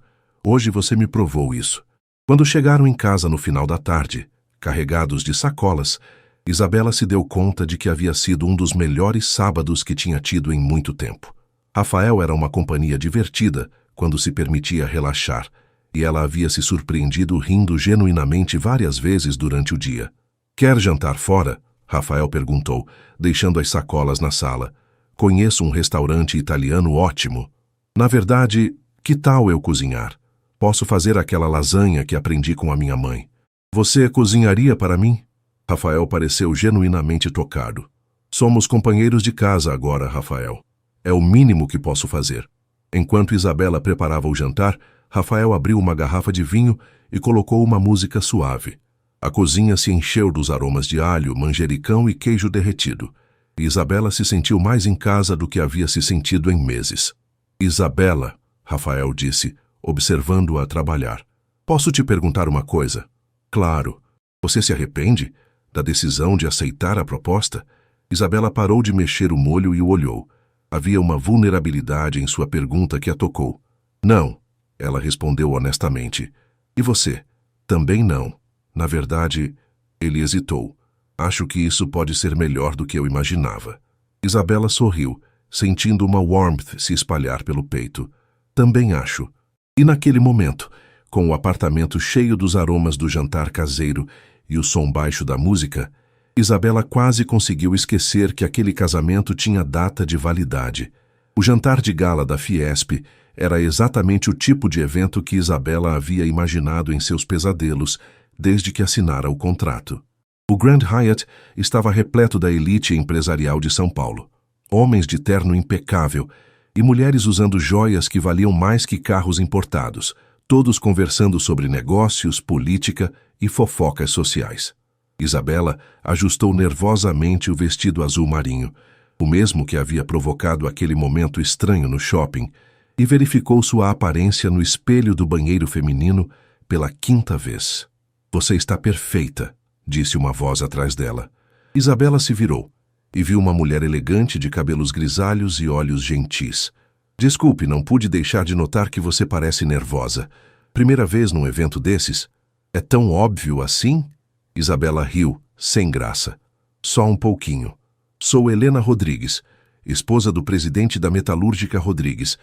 [SPEAKER 1] Hoje você me provou isso. Quando chegaram em casa no final da tarde, carregados de sacolas, Isabela se deu conta de que havia sido um dos melhores sábados que tinha tido em muito tempo. Rafael era uma companhia divertida quando se permitia relaxar, e ela havia se surpreendido rindo genuinamente várias vezes durante o dia. Quer jantar fora? Rafael perguntou, deixando as sacolas na sala. Conheço um restaurante italiano ótimo. Na verdade, que tal eu cozinhar? Posso fazer aquela lasanha que aprendi com a minha mãe. Você cozinharia para mim? Rafael pareceu genuinamente tocado. Somos companheiros de casa agora, Rafael. É o mínimo que posso fazer. Enquanto Isabela preparava o jantar, Rafael abriu uma garrafa de vinho e colocou uma música suave. A cozinha se encheu dos aromas de alho, manjericão e queijo derretido. E Isabela se sentiu mais em casa do que havia se sentido em meses. Isabela, Rafael disse, observando-a trabalhar. Posso te perguntar uma coisa? Claro. Você se arrepende da decisão de aceitar a proposta? Isabela parou de mexer o molho e o olhou. Havia uma vulnerabilidade em sua pergunta que a tocou. Não, ela respondeu honestamente. E você? Também não. Na verdade, ele hesitou. Acho que isso pode ser melhor do que eu imaginava. Isabela sorriu, sentindo uma warmth se espalhar pelo peito. Também acho. E naquele momento, com o apartamento cheio dos aromas do jantar caseiro e o som baixo da música, Isabela quase conseguiu esquecer que aquele casamento tinha data de validade. O jantar de gala da Fiesp era exatamente o tipo de evento que Isabela havia imaginado em seus pesadelos desde que assinara o contrato. O Grand Hyatt estava repleto da elite empresarial de São Paulo. Homens de terno impecável e mulheres usando joias que valiam mais que carros importados, todos conversando sobre negócios, política e fofocas sociais. Isabela ajustou nervosamente o vestido azul marinho, o mesmo que havia provocado aquele momento estranho no shopping, e verificou sua aparência no espelho do banheiro feminino pela 5ª vez. Você está perfeita, disse uma voz atrás dela. Isabela se virou e viu uma mulher elegante de cabelos grisalhos e olhos gentis. Desculpe, não pude deixar de notar que você parece nervosa. Primeira vez num evento desses? É tão óbvio assim? Isabela riu, sem graça. Só um pouquinho. Sou Helena Rodrigues, esposa do presidente da Metalúrgica Rodrigues,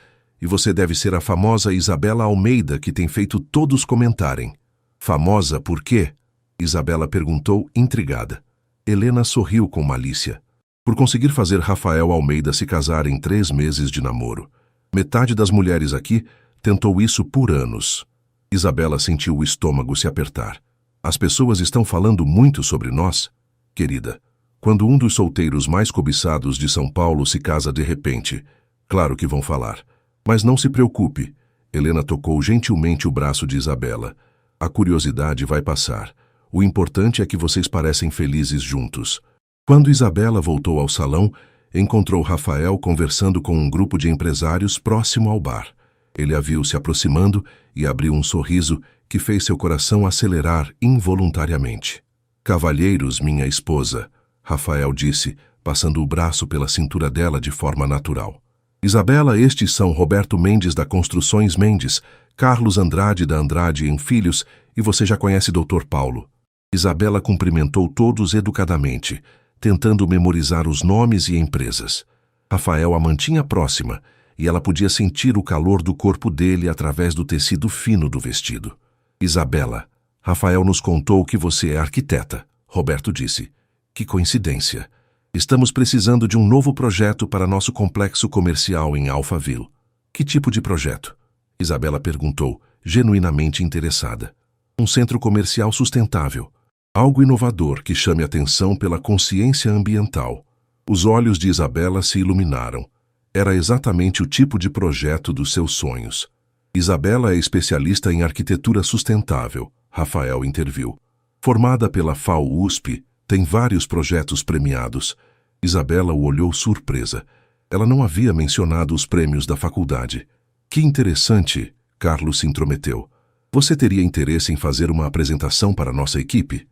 [SPEAKER 1] E você deve ser a famosa Isabela Almeida que tem feito todos comentarem. Famosa por quê? Isabela perguntou, intrigada. Helena sorriu com malícia. Por conseguir fazer Rafael Almeida se casar em 3 meses de namoro. Metade das mulheres aqui tentou isso por anos. Isabela sentiu o estômago se apertar. As pessoas estão falando muito sobre nós? Querida, quando um dos solteiros mais cobiçados de São Paulo se casa de repente, claro que vão falar. Mas não se preocupe. Helena tocou gentilmente o braço de Isabela. A curiosidade vai passar. O importante é que vocês parecem felizes juntos. Quando Isabela voltou ao salão, encontrou Rafael conversando com um grupo de empresários próximo ao bar. Ele a viu se aproximando e abriu um sorriso que fez seu coração acelerar involuntariamente. Cavalheiros, minha esposa, Rafael disse, passando o braço pela cintura dela de forma natural. Isabela, estes são Roberto Mendes da Construções Mendes, Carlos Andrade da Andrade em Filhos e você já conhece Dr. Paulo. Isabela cumprimentou todos educadamente, tentando memorizar os nomes e empresas. Rafael a mantinha próxima e ela podia sentir o calor do corpo dele através do tecido fino do vestido. Isabela, Rafael nos contou que você é arquiteta, Roberto disse. Que coincidência. Estamos precisando de um novo projeto para nosso complexo comercial em Alphaville. Que tipo de projeto? Isabela perguntou, genuinamente interessada. Um centro comercial sustentável. Algo inovador que chame atenção pela consciência ambiental. Os olhos de Isabela se iluminaram. Era exatamente o tipo de projeto dos seus sonhos. Isabela é especialista em arquitetura sustentável, Rafael interviu. Formada pela FAU-USP, tem vários projetos premiados. Isabela o olhou surpresa. Ela não havia mencionado os prêmios da faculdade. Que interessante, Carlos se intrometeu. Você teria interesse em fazer uma apresentação para nossa equipe?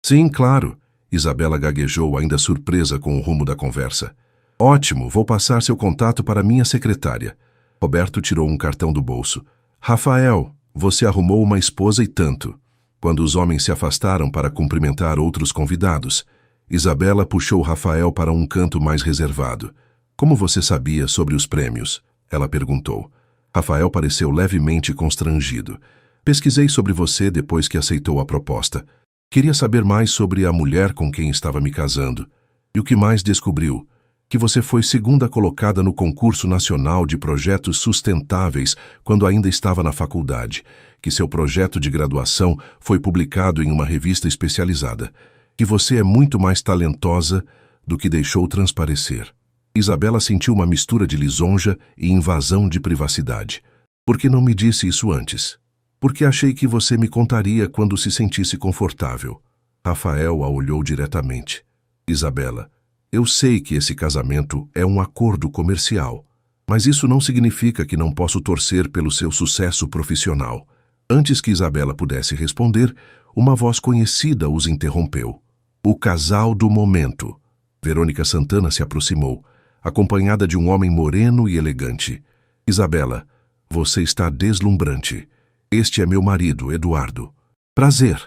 [SPEAKER 1] Sim, claro. Isabela gaguejou, ainda surpresa com o rumo da conversa. Ótimo, vou passar seu contato para minha secretária. Roberto tirou um cartão do bolso. Rafael, você arrumou uma esposa e tanto. Quando os homens se afastaram para cumprimentar outros convidados, Isabela puxou Rafael para um canto mais reservado. Como você sabia sobre os prêmios? Ela perguntou. Rafael pareceu levemente constrangido. Pesquisei sobre você depois que aceitou a proposta. Queria saber mais sobre a mulher com quem estava me casando. E o que mais descobriu? Que você foi segunda colocada no concurso nacional de projetos sustentáveis quando ainda estava na faculdade, que seu projeto de graduação foi publicado em uma revista especializada, que você é muito mais talentosa do que deixou transparecer. Isabela sentiu uma mistura de lisonja e invasão de privacidade. Por que não me disse isso antes? Porque achei que você me contaria quando se sentisse confortável. Rafael a olhou diretamente. Isabela, eu sei que esse casamento é um acordo comercial, mas isso não significa que não posso torcer pelo seu sucesso profissional. Antes que Isabela pudesse responder, uma voz conhecida os interrompeu. O casal do momento. Verônica Santana se aproximou, acompanhada de um homem moreno e elegante. Isabela, você está deslumbrante. Este é meu marido, Eduardo. Prazer.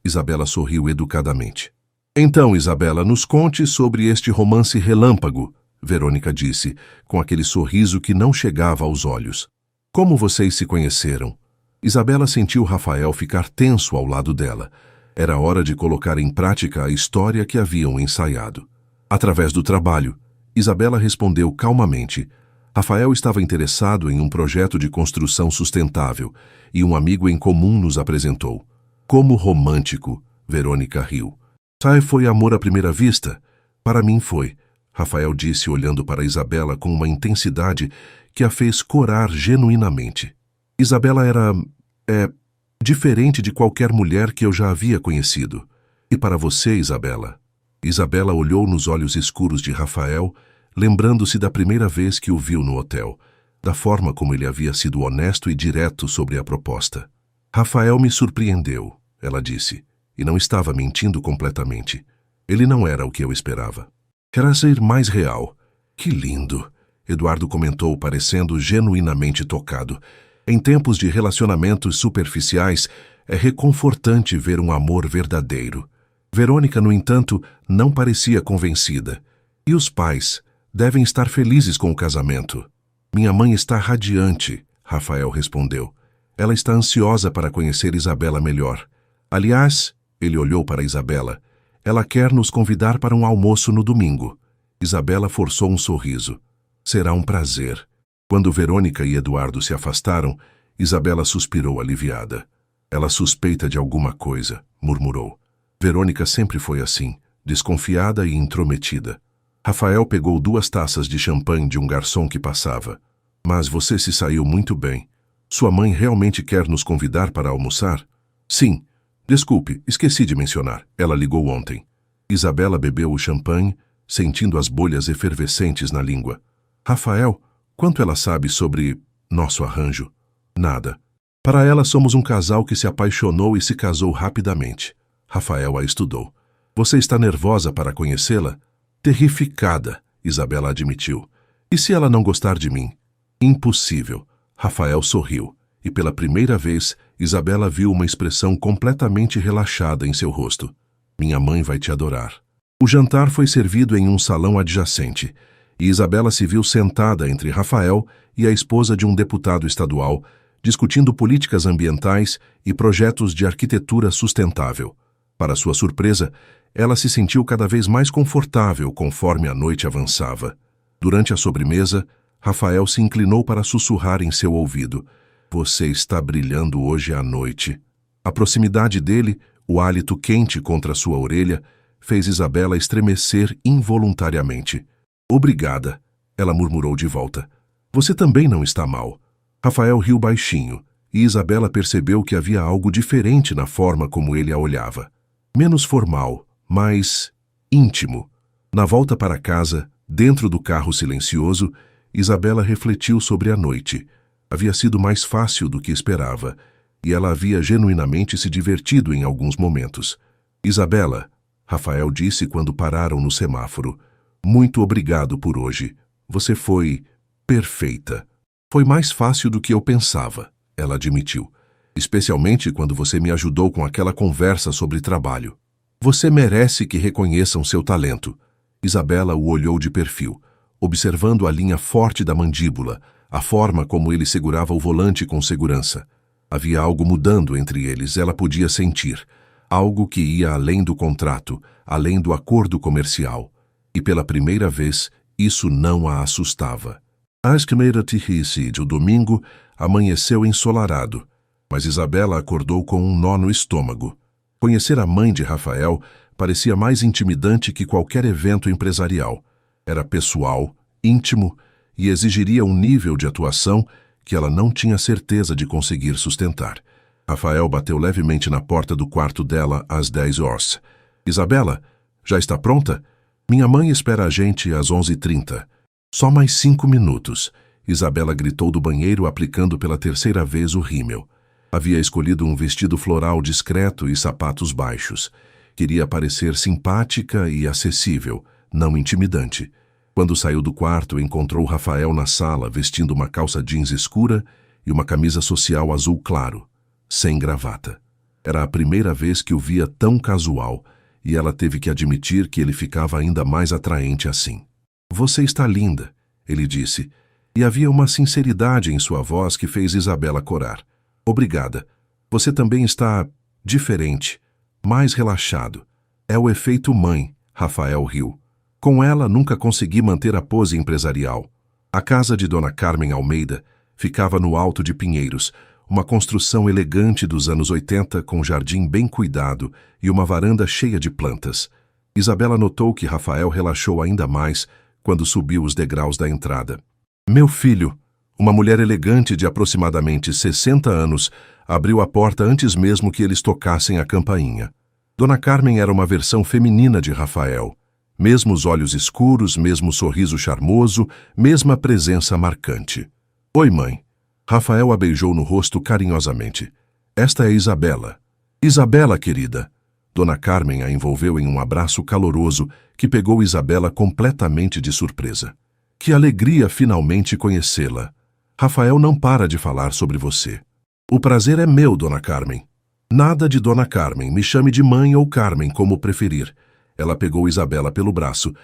[SPEAKER 1] Isabela sorriu educadamente. Então, Isabela, nos conte sobre este romance relâmpago, Verônica disse, com aquele sorriso que não chegava aos olhos. Como vocês se conheceram? Isabela sentiu Rafael ficar tenso ao lado dela. Era hora de colocar em prática a história que haviam ensaiado. Através do trabalho, Isabela respondeu calmamente. Rafael estava interessado em um projeto de construção sustentável e um amigo em comum nos apresentou. Como romântico, Verônica riu. Foi amor à primeira vista? Para mim foi, Rafael disse olhando para Isabela com uma intensidade que a fez corar genuinamente. Isabela era, diferente de qualquer mulher que eu já havia conhecido. E para você, Isabela? Isabela olhou nos olhos escuros de Rafael, lembrando-se da primeira vez que o viu no hotel, da forma como ele havia sido honesto e direto sobre a proposta. Rafael me surpreendeu, ela disse. E não estava mentindo completamente. Ele não era o que eu esperava. Era ser mais real. Que lindo, Eduardo comentou, parecendo genuinamente tocado. Em tempos de relacionamentos superficiais, é reconfortante ver um amor verdadeiro. Verônica, no entanto, não parecia convencida. E os pais devem estar felizes com o casamento. Minha mãe está radiante, Rafael respondeu. Ela está ansiosa para conhecer Isabela melhor. Aliás, ele olhou para Isabela. Ela quer nos convidar para um almoço no domingo. Isabela forçou um sorriso. Será um prazer. Quando Verônica e Eduardo se afastaram, Isabela suspirou aliviada. Ela suspeita de alguma coisa, murmurou. Verônica sempre foi assim, desconfiada e intrometida. Rafael pegou 2 taças de champanhe de um garçom que passava. Mas você se saiu muito bem. Sua mãe realmente quer nos convidar para almoçar? Sim. Desculpe, esqueci de mencionar. Ela ligou ontem. Isabela bebeu o champanhe, sentindo as bolhas efervescentes na língua. Rafael, quanto ela sabe sobre nosso arranjo? Nada. Para ela somos um casal que se apaixonou e se casou rapidamente. Rafael a estudou. Você está nervosa para conhecê-la? Terrificada, Isabela admitiu. E se ela não gostar de mim? Impossível. Rafael sorriu, e pela primeira vez, Isabela viu uma expressão completamente relaxada em seu rosto. Minha mãe vai te adorar. O jantar foi servido em um salão adjacente, e Isabela se viu sentada entre Rafael e a esposa de um deputado estadual, discutindo políticas ambientais e projetos de arquitetura sustentável. Para sua surpresa, ela se sentiu cada vez mais confortável conforme a noite avançava. Durante a sobremesa, Rafael se inclinou para sussurrar em seu ouvido. Você está brilhando hoje à noite. A proximidade dele, o hálito quente contra sua orelha, fez Isabela estremecer involuntariamente. Obrigada, ela murmurou de volta. Você também não está mal. Rafael riu baixinho, e Isabela percebeu que havia algo diferente na forma como ele a olhava. Menos formal, mais íntimo. Na volta para casa, dentro do carro silencioso, Isabela refletiu sobre a noite. Havia sido mais fácil do que esperava, e ela havia genuinamente se divertido em alguns momentos. Isabela, Rafael disse quando pararam no semáforo, muito obrigado por hoje. Você foi perfeita. Foi mais fácil do que eu pensava, ela admitiu. Especialmente quando você me ajudou com aquela conversa sobre trabalho. Você merece que reconheçam seu talento. Isabela o olhou de perfil, observando a linha forte da mandíbula, a forma como ele segurava o volante com segurança. Havia algo mudando entre eles, ela podia sentir. Algo que ia além do contrato, além do acordo comercial. E pela primeira vez, isso não a assustava. Às quinta-feira, o domingo, amanheceu ensolarado, mas Isabela acordou com um nó no estômago. Conhecer a mãe de Rafael parecia mais intimidante que qualquer evento empresarial. Era pessoal, íntimo e exigiria um nível de atuação que ela não tinha certeza de conseguir sustentar. Rafael bateu levemente na porta do quarto dela às 10 horas. Isabela, já está pronta? Minha mãe espera a gente às 11h30. Só mais 5 minutos. Isabela gritou do banheiro aplicando pela 3ª vez o rímel. Havia escolhido um vestido floral discreto e sapatos baixos. Queria parecer simpática e acessível, não intimidante. Quando saiu do quarto, encontrou Rafael na sala vestindo uma calça jeans escura e uma camisa social azul claro, sem gravata. Era a primeira vez que o via tão casual e ela teve que admitir que ele ficava ainda mais atraente assim. Você está linda, ele disse, e havia uma sinceridade em sua voz que fez Isabela corar. Obrigada. Você também está diferente, mais relaxado. É o efeito mãe, Rafael riu. Com ela nunca consegui manter a pose empresarial. A casa de Dona Carmen Almeida ficava no Alto de Pinheiros, uma construção elegante dos anos 80 com jardim bem cuidado e uma varanda cheia de plantas. Isabela notou que Rafael relaxou ainda mais quando subiu os degraus da entrada. Meu filho, uma mulher elegante de aproximadamente 60 anos, abriu a porta antes mesmo que eles tocassem a campainha. Dona Carmen era uma versão feminina de Rafael. Mesmos olhos escuros, mesmo sorriso charmoso, mesma presença marcante. Oi, mãe. Rafael a beijou no rosto carinhosamente. Esta é Isabela. Isabela, querida. Dona Carmen a envolveu em um abraço caloroso que pegou Isabela completamente de surpresa. Que alegria finalmente conhecê-la. Rafael não para de falar sobre você. O prazer é meu, Dona Carmen. Nada de Dona Carmen, me chame de mãe ou Carmen, como preferir. Ela pegou Isabela pelo braço.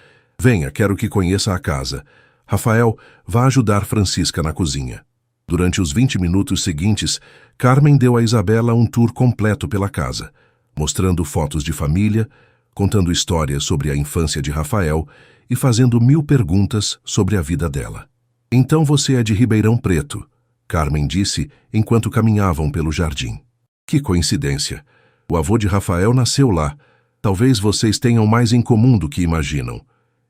[SPEAKER 1] Venha, quero que conheça a casa. Rafael, vá ajudar Francisca na cozinha. Durante os 20 minutos seguintes, Carmen deu a Isabela um tour completo pela casa, mostrando fotos de família, contando histórias sobre a infância de Rafael e fazendo 1000 perguntas sobre a vida dela. Então você é de Ribeirão Preto, Carmen disse enquanto caminhavam pelo jardim. Que coincidência! O avô de Rafael nasceu lá. Talvez vocês tenham mais em comum do que imaginam.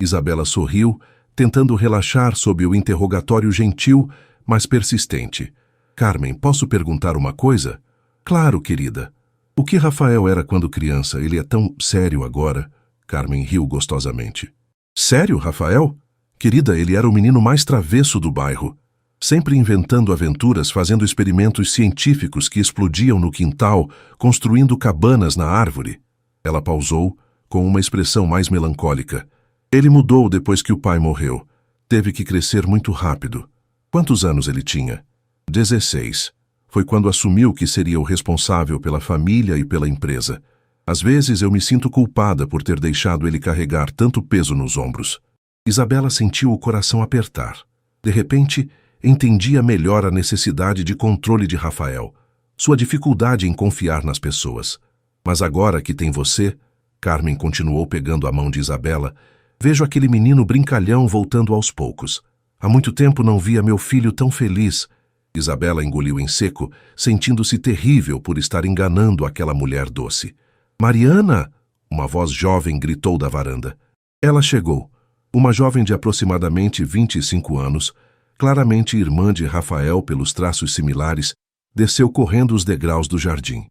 [SPEAKER 1] Isabela sorriu, tentando relaxar sob o interrogatório gentil, mas persistente. Carmen, posso perguntar uma coisa? Claro, querida. O que Rafael era quando criança? Ele é tão sério agora. Carmen riu gostosamente. Sério, Rafael? Querida, ele era o menino mais travesso do bairro. Sempre inventando aventuras, fazendo experimentos científicos que explodiam no quintal, construindo cabanas na árvore. Ela pausou, com uma expressão mais melancólica. Ele mudou depois que o pai morreu. Teve que crescer muito rápido. Quantos anos ele tinha? 16. Foi quando assumiu que seria o responsável pela família e pela empresa. Às vezes eu me sinto culpada por ter deixado ele carregar tanto peso nos ombros. Isabela sentiu o coração apertar. De repente, entendia melhor a necessidade de controle de Rafael, sua dificuldade em confiar nas pessoas. Mas agora que tem você, Carmen continuou pegando a mão de Isabela, vejo aquele menino brincalhão voltando aos poucos. Há muito tempo não via meu filho tão feliz. Isabela engoliu em seco, sentindo-se terrível por estar enganando aquela mulher doce. Mariana! Uma voz jovem gritou da varanda. Ela chegou. Uma jovem de aproximadamente 25 anos, claramente irmã de Rafael pelos traços similares, desceu correndo os degraus do jardim.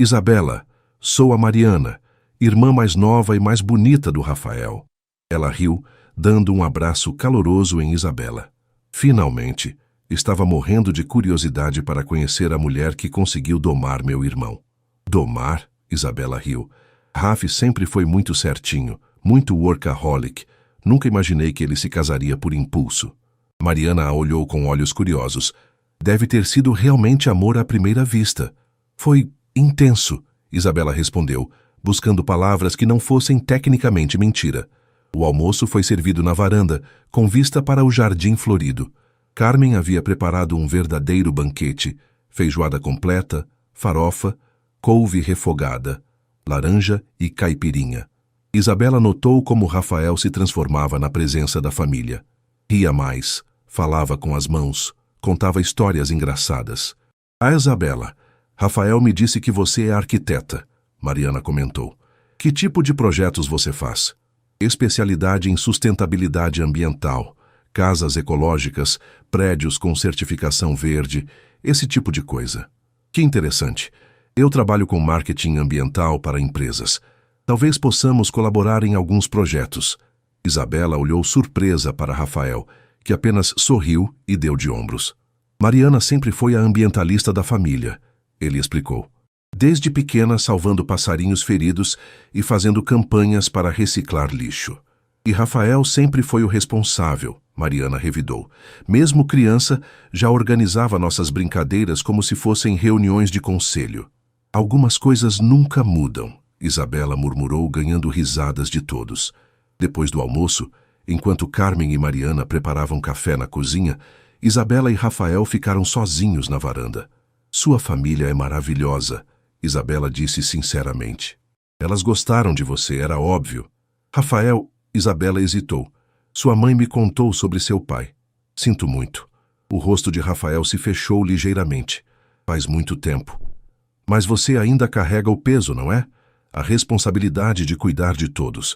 [SPEAKER 1] Isabela, sou a Mariana, irmã mais nova e mais bonita do Rafael. Ela riu, dando um abraço caloroso em Isabela. Finalmente, estava morrendo de curiosidade para conhecer a mulher que conseguiu domar meu irmão. Domar? Isabela riu. Raf sempre foi muito certinho, muito workaholic. Nunca imaginei que ele se casaria por impulso. Mariana a olhou com olhos curiosos. Deve ter sido realmente amor à primeira vista. Foi intenso, Isabela respondeu, buscando palavras que não fossem tecnicamente mentira. O almoço foi servido na varanda, com vista para o jardim florido. Carmen havia preparado um verdadeiro banquete, feijoada completa, farofa, couve refogada, laranja e caipirinha. Isabela notou como Rafael se transformava na presença da família. Ria mais, falava com as mãos, contava histórias engraçadas. Isabela, Rafael me disse que você é arquiteta, Mariana comentou. Que tipo de projetos você faz? Especialidade em sustentabilidade ambiental, casas ecológicas, prédios com certificação verde, esse tipo de coisa. Que interessante. Eu trabalho com marketing ambiental para empresas. Talvez possamos colaborar em alguns projetos. Isabela olhou surpresa para Rafael, que apenas sorriu e deu de ombros. Mariana sempre foi a ambientalista da família, ele explicou. Desde pequena salvando passarinhos feridos e fazendo campanhas para reciclar lixo. E Rafael sempre foi o responsável, Mariana revidou. Mesmo criança, já organizava nossas brincadeiras como se fossem reuniões de conselho. Algumas coisas nunca mudam, Isabela murmurou, ganhando risadas de todos. Depois do almoço, enquanto Carmen e Mariana preparavam café na cozinha, Isabela e Rafael ficaram sozinhos na varanda. Sua família é maravilhosa, Isabela disse sinceramente. Elas gostaram de você, era óbvio. Rafael, Isabela hesitou. Sua mãe me contou sobre seu pai. Sinto muito. O rosto de Rafael se fechou ligeiramente. Faz muito tempo. Mas você ainda carrega o peso, não é? A responsabilidade de cuidar de todos.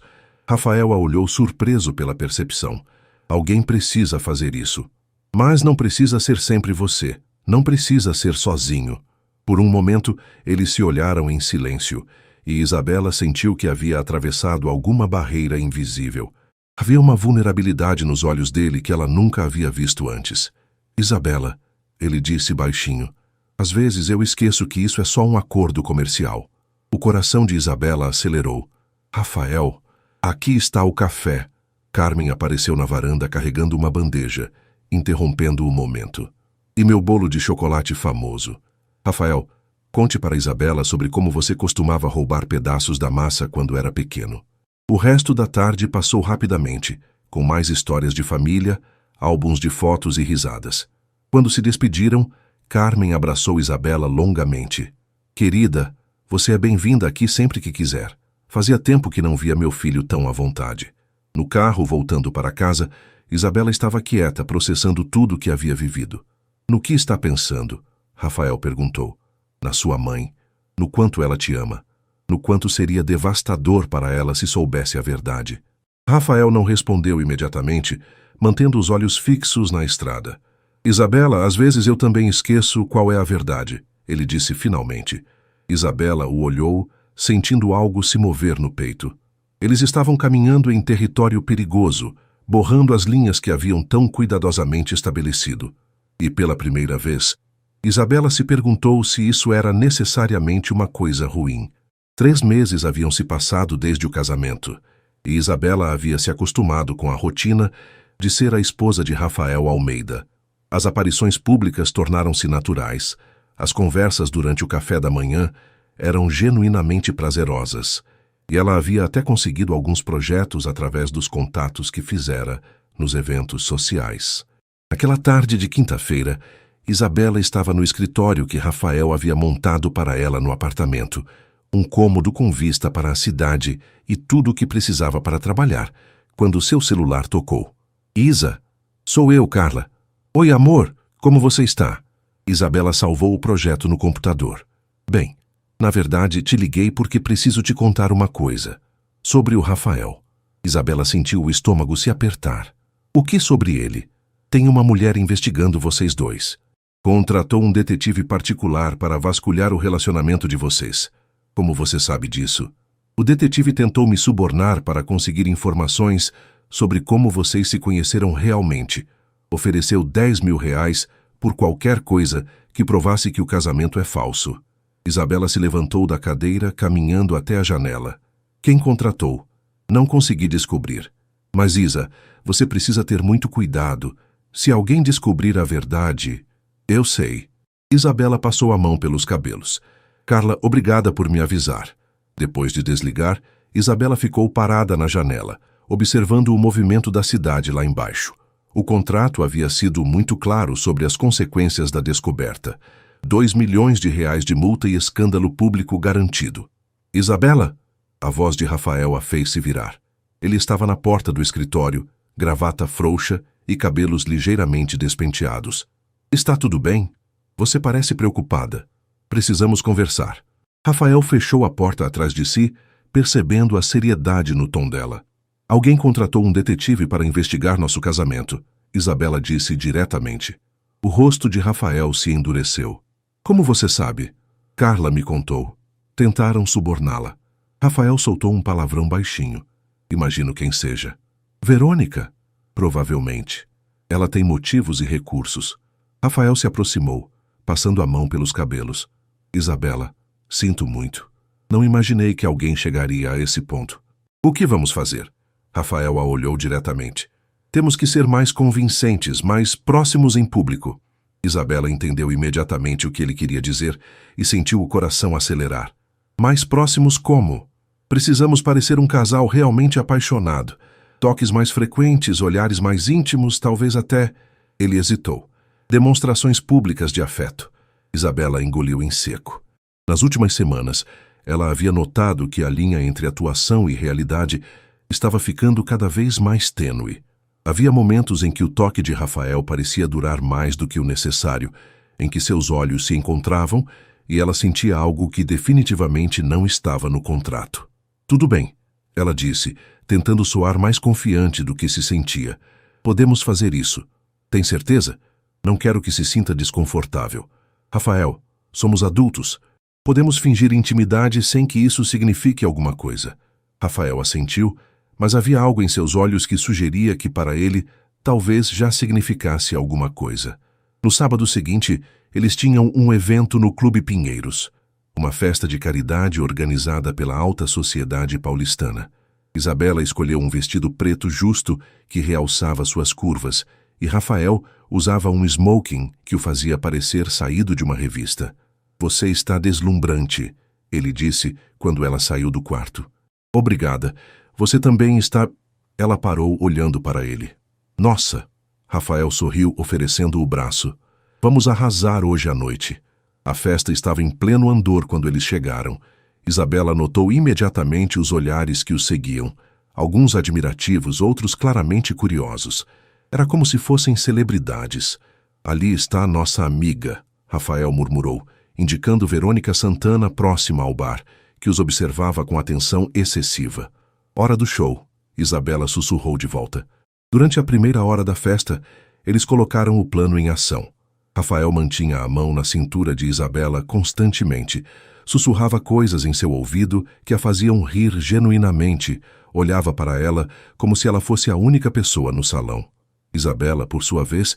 [SPEAKER 1] Rafael a olhou surpreso pela percepção. Alguém precisa fazer isso. Mas não precisa ser sempre você. Não precisa ser sozinho. Por um momento, eles se olharam em silêncio, e Isabela sentiu que havia atravessado alguma barreira invisível. Havia uma vulnerabilidade nos olhos dele que ela nunca havia visto antes. Isabela, ele disse baixinho, às vezes eu esqueço que isso é só um acordo comercial. O coração de Isabela acelerou. Rafael, aqui está o café. Carmen apareceu na varanda carregando uma bandeja, interrompendo o momento. E meu bolo de chocolate famoso. Rafael, conte para Isabela sobre como você costumava roubar pedaços da massa quando era pequeno. O resto da tarde passou rapidamente, com mais histórias de família, álbuns de fotos e risadas. Quando se despediram, Carmen abraçou Isabela longamente. Querida, você é bem-vinda aqui sempre que quiser. Fazia tempo que não via meu filho tão à vontade. No carro, voltando para casa, Isabela estava quieta, processando tudo o que havia vivido. No que está pensando? Rafael perguntou. Na sua mãe. No quanto ela te ama. No quanto seria devastador para ela se soubesse a verdade. Rafael não respondeu imediatamente, mantendo os olhos fixos na estrada. Isabela, às vezes eu também esqueço qual é a verdade, ele disse finalmente. Isabela o olhou, sentindo algo se mover no peito. Eles estavam caminhando em território perigoso, borrando as linhas que haviam tão cuidadosamente estabelecido. E pela primeira vez, Isabela se perguntou se isso era necessariamente uma coisa ruim. 3 meses haviam se passado desde o casamento, e Isabela havia se acostumado com a rotina de ser a esposa de Rafael Almeida. As aparições públicas tornaram-se naturais. As conversas durante o café da manhã eram genuinamente prazerosas, e ela havia até conseguido alguns projetos através dos contatos que fizera nos eventos sociais. Naquela tarde de quinta-feira, Isabela estava no escritório que Rafael havia montado para ela no apartamento, um cômodo com vista para a cidade e tudo o que precisava para trabalhar, quando seu celular tocou. Isa, sou eu, Carla. Oi, amor, como você está? Isabela salvou o projeto no computador. Bem, na verdade, te liguei porque preciso te contar uma coisa. Sobre o Rafael. Isabela sentiu o estômago se apertar. O que sobre ele? Tem uma mulher investigando vocês dois. Contratou um detetive particular para vasculhar o relacionamento de vocês. Como você sabe disso? O detetive tentou me subornar para conseguir informações sobre como vocês se conheceram realmente. Ofereceu R$10.000 por qualquer coisa que provasse que o casamento é falso. Isabela se levantou da cadeira, caminhando até a janela. Quem contratou? Não consegui descobrir. Mas, Isa, você precisa ter muito cuidado. Se alguém descobrir a verdade... Eu sei. Isabela passou a mão pelos cabelos. Carla, obrigada por me avisar. Depois de desligar, Isabela ficou parada na janela, observando o movimento da cidade lá embaixo. O contrato havia sido muito claro sobre as consequências da descoberta. R$2 milhões de multa e escândalo público garantido. Isabela? A voz de Rafael a fez se virar. Ele estava na porta do escritório, gravata frouxa e cabelos ligeiramente despenteados. Está tudo bem? Você parece preocupada. Precisamos conversar. Rafael fechou a porta atrás de si, percebendo a seriedade no tom dela. Alguém contratou um detetive para investigar nosso casamento, Isabela disse diretamente. O rosto de Rafael se endureceu. Como você sabe? Carla me contou. Tentaram suborná-la. Rafael soltou um palavrão baixinho. Imagino quem seja. Verônica? Provavelmente. Ela tem motivos e recursos. Rafael se aproximou, passando a mão pelos cabelos. Isabela, sinto muito. Não imaginei que alguém chegaria a esse ponto. O que vamos fazer? Rafael a olhou diretamente. Temos que ser mais convincentes, mais próximos em público. Isabela entendeu imediatamente o que ele queria dizer e sentiu o coração acelerar. Mais próximos como? Precisamos parecer um casal realmente apaixonado. Toques mais frequentes, olhares mais íntimos, talvez até... Ele hesitou. Demonstrações públicas de afeto. Isabela engoliu em seco. Nas últimas semanas, ela havia notado que a linha entre atuação e realidade estava ficando cada vez mais tênue. Havia momentos em que o toque de Rafael parecia durar mais do que o necessário, em que seus olhos se encontravam e ela sentia algo que definitivamente não estava no contrato. Tudo bem, ela disse, tentando soar mais confiante do que se sentia. Podemos fazer isso. Tem certeza? Não quero que se sinta desconfortável. Rafael, somos adultos. Podemos fingir intimidade sem que isso signifique alguma coisa. Rafael assentiu, mas havia algo em seus olhos que sugeria que para ele talvez já significasse alguma coisa. No sábado seguinte, eles tinham um evento no Clube Pinheiros, uma festa de caridade organizada pela alta sociedade paulistana. Isabela escolheu um vestido preto justo que realçava suas curvas, e Rafael usava um smoking que o fazia parecer saído de uma revista. Você está deslumbrante, ele disse quando ela saiu do quarto. Obrigada. Você também está... Ela parou olhando para ele. Nossa! Rafael sorriu, oferecendo o braço. Vamos arrasar hoje à noite. A festa estava em pleno andor quando eles chegaram. Isabela notou imediatamente os olhares que os seguiam. Alguns admirativos, outros claramente curiosos. Era como se fossem celebridades. Ali está a nossa amiga, Rafael murmurou, indicando Verônica Santana próxima ao bar, que os observava com atenção excessiva. Hora do show, Isabela sussurrou de volta. Durante a primeira hora da festa, eles colocaram o plano em ação. Rafael mantinha a mão na cintura de Isabela constantemente, sussurrava coisas em seu ouvido que a faziam rir genuinamente, olhava para ela como se ela fosse a única pessoa no salão. Isabela, por sua vez,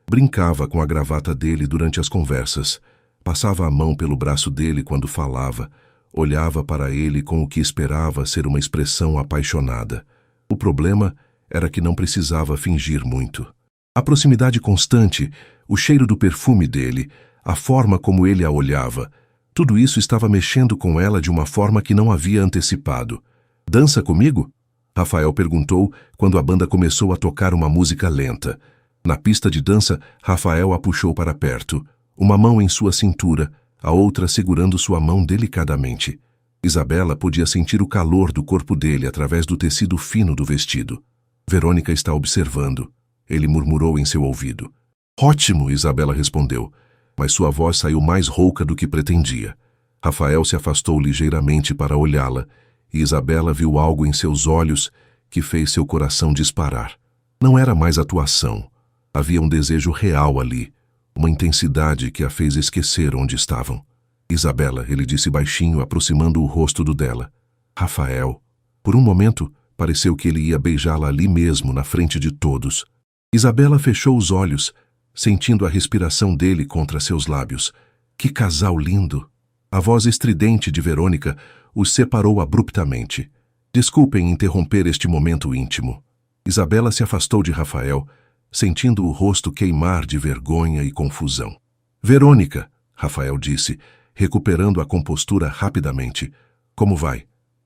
[SPEAKER 1] brincava com a gravata dele durante as conversas, passava a mão pelo braço dele quando falava, olhava para ele com o que esperava ser uma expressão apaixonada. O problema era que não precisava fingir muito. A proximidade constante, o cheiro do perfume dele, a forma como ele a olhava, tudo isso estava mexendo com ela de uma forma que não havia antecipado. Dança comigo? Rafael perguntou quando a banda começou a tocar uma música lenta. Na pista de dança, Rafael a puxou para perto, uma mão em sua cintura, a outra segurando sua mão delicadamente. Isabela podia sentir o calor do corpo dele através do tecido fino do vestido. Verônica está observando. Ele murmurou em seu ouvido. Ótimo, Isabela respondeu, mas sua voz saiu mais rouca do que pretendia. Rafael se afastou ligeiramente para olhá-la, e Isabela viu algo em seus olhos que fez seu coração disparar. Não era mais atuação. Havia um desejo real ali, uma intensidade que a fez esquecer onde estavam. Isabela, ele disse baixinho, aproximando o rosto do dela. Rafael. Por um momento, pareceu que ele ia beijá-la ali mesmo, na frente de todos. Isabela fechou os olhos, sentindo a respiração dele contra seus lábios. Que casal lindo! A voz estridente de Verônica os separou abruptamente. Desculpem interromper este momento íntimo. Isabela se afastou de Rafael, sentindo o rosto queimar de vergonha e confusão. Verônica, Rafael disse, recuperando a compostura rapidamente. Como vai?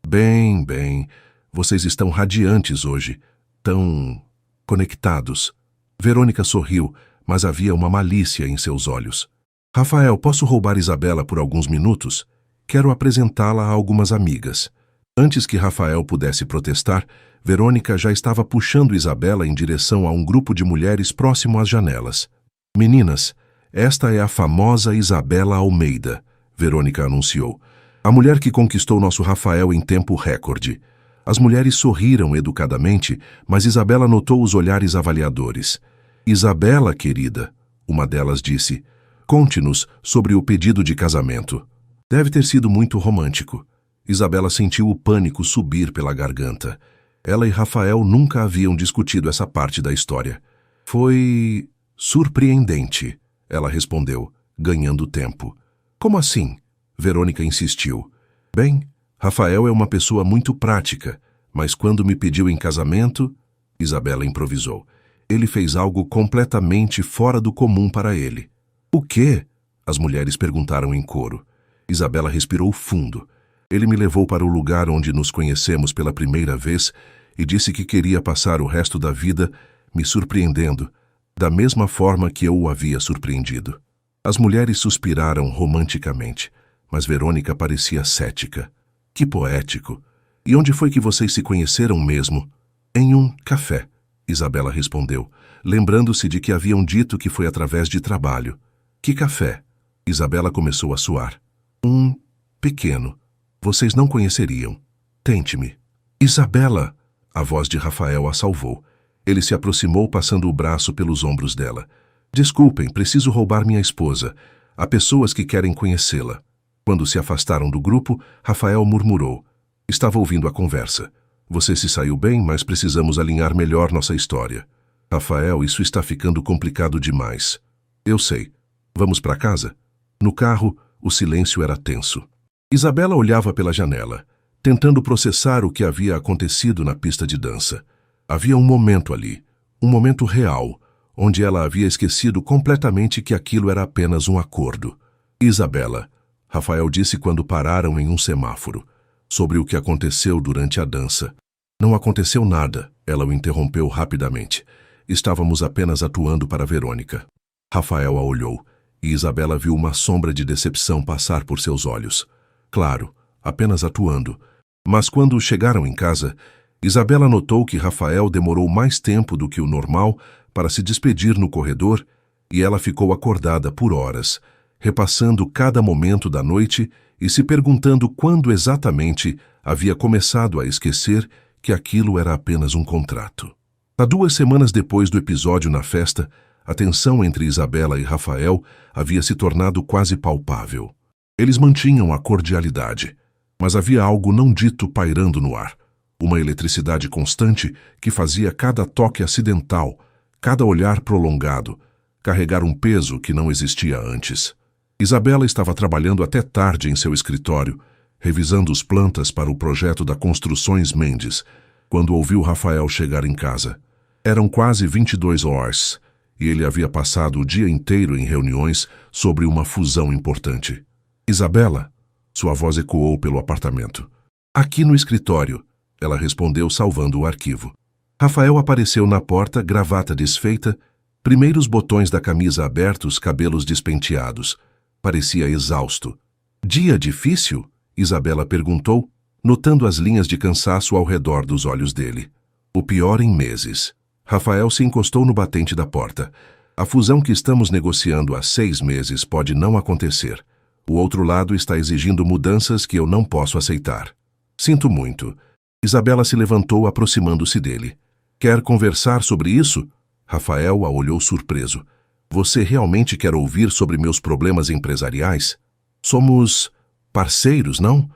[SPEAKER 1] Bem, bem. Vocês estão radiantes hoje. Tão conectados. Verônica sorriu, mas havia uma malícia em seus olhos. Rafael, posso roubar Isabela por alguns minutos? Quero apresentá-la a algumas amigas. Antes que Rafael pudesse protestar, Verônica já estava puxando Isabela em direção a um grupo de mulheres próximo às janelas. Meninas, esta é a famosa Isabela Almeida, Verônica anunciou. A mulher que conquistou nosso Rafael em tempo recorde. As mulheres sorriram educadamente, mas Isabela notou os olhares avaliadores. Isabela, querida, uma delas disse, conte-nos sobre o pedido de casamento. Deve ter sido muito romântico. Isabela sentiu o pânico subir pela garganta. Ela e Rafael nunca haviam discutido essa parte da história. Foi surpreendente, ela respondeu, ganhando tempo. Como assim? Verônica insistiu. Bem, Rafael é uma pessoa muito prática, mas quando me pediu em casamento, Isabela improvisou. Ele fez algo completamente fora do comum para ele. O quê? As mulheres perguntaram em coro. Isabela respirou fundo. Ele me levou para o lugar onde nos conhecemos pela primeira vez e disse que queria passar o resto da vida me surpreendendo, da mesma forma que eu o havia surpreendido. As mulheres suspiraram romanticamente, mas Verônica parecia cética. Que poético! E onde foi que vocês se conheceram mesmo? Em um café, Isabela respondeu, lembrando-se de que haviam dito que foi através de trabalho. Que café? Isabela começou a suar. Um pequeno. Vocês não conheceriam. Tente-me. Isabela! A voz de Rafael a salvou. Ele se aproximou passando o braço pelos ombros dela. Desculpem, preciso roubar minha esposa. Há pessoas que querem conhecê-la. Quando se afastaram do grupo, Rafael murmurou. Estava ouvindo a conversa. Você se saiu bem, mas precisamos alinhar melhor nossa história. Rafael, isso está ficando complicado demais. Eu sei. Vamos para casa? No carro, o silêncio era tenso. Isabela olhava pela janela, tentando processar o que havia acontecido na pista de dança. Havia um momento ali, um momento real, onde ela havia esquecido completamente que aquilo era apenas um acordo. Isabela, Rafael disse quando pararam em um semáforo, sobre o que aconteceu durante a dança. Não aconteceu nada, ela o interrompeu rapidamente. Estávamos apenas atuando para Verônica. Rafael a olhou, e Isabela viu uma sombra de decepção passar por seus olhos. Claro, apenas atuando. Mas quando chegaram em casa, Isabela notou que Rafael demorou mais tempo do que o normal para se despedir no corredor e ela ficou acordada por horas, repassando cada momento da noite e se perguntando quando exatamente havia começado a esquecer que aquilo era apenas um contrato. 2 semanas depois do episódio na festa, a tensão entre Isabela e Rafael havia se tornado quase palpável. Eles mantinham a cordialidade, mas havia algo não dito pairando no ar. Uma eletricidade constante que fazia cada toque acidental, cada olhar prolongado, carregar um peso que não existia antes. Isabela estava trabalhando até tarde em seu escritório, revisando os plantas para o projeto da Construções Mendes, quando ouviu Rafael chegar em casa. Eram quase 22 horas, e ele havia passado o dia inteiro em reuniões sobre uma fusão importante. Isabela, sua voz ecoou pelo apartamento. Aqui no escritório, ela respondeu salvando o arquivo. Rafael apareceu na porta, gravata desfeita, primeiros botões da camisa abertos, cabelos despenteados. Parecia exausto. Dia difícil? Isabela perguntou, notando as linhas de cansaço ao redor dos olhos dele. O pior em meses. Rafael se encostou no batente da porta. A fusão que estamos negociando há 6 meses pode não acontecer. O outro lado está exigindo mudanças que eu não posso aceitar. Sinto muito. Isabela se levantou, aproximando-se dele. Quer conversar sobre isso? Rafael a olhou surpreso. Você realmente quer ouvir sobre meus problemas empresariais? Somos parceiros, não?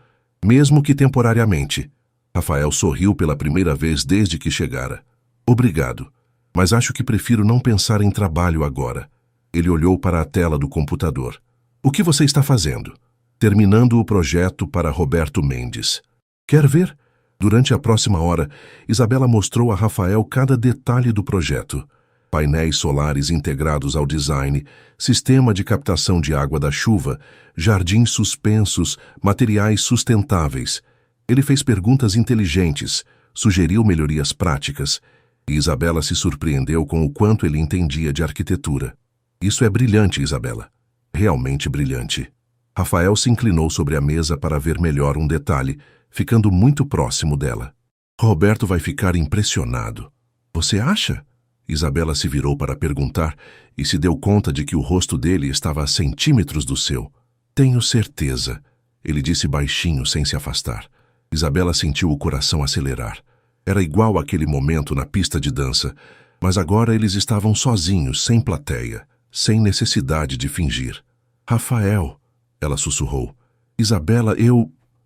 [SPEAKER 1] Mesmo que temporariamente. Rafael sorriu pela primeira vez desde que chegara. Obrigado, mas acho que prefiro não pensar em trabalho agora. Ele olhou para a tela do computador. O que você está fazendo? Terminando o projeto para Roberto Mendes. Quer ver? Durante a próxima hora, Isabela mostrou a Rafael cada detalhe do projeto. Painéis solares integrados ao design, sistema de captação de água da chuva, jardins suspensos, materiais sustentáveis. Ele fez perguntas inteligentes, sugeriu melhorias práticas, e Isabela se surpreendeu com o quanto ele entendia de arquitetura. Isso é brilhante, Isabela. Realmente brilhante. Rafael se inclinou sobre a mesa para ver melhor um detalhe, ficando muito próximo dela. Roberto vai ficar impressionado. Você acha? Isabela se virou para perguntar e se deu conta de que o rosto dele estava a centímetros do seu. Tenho certeza, ele disse baixinho sem se afastar. Isabela sentiu o coração acelerar. Era igual àquele momento na pista de dança, mas agora eles estavam sozinhos, sem plateia, sem necessidade de fingir. Rafael, ela sussurrou. Isabela,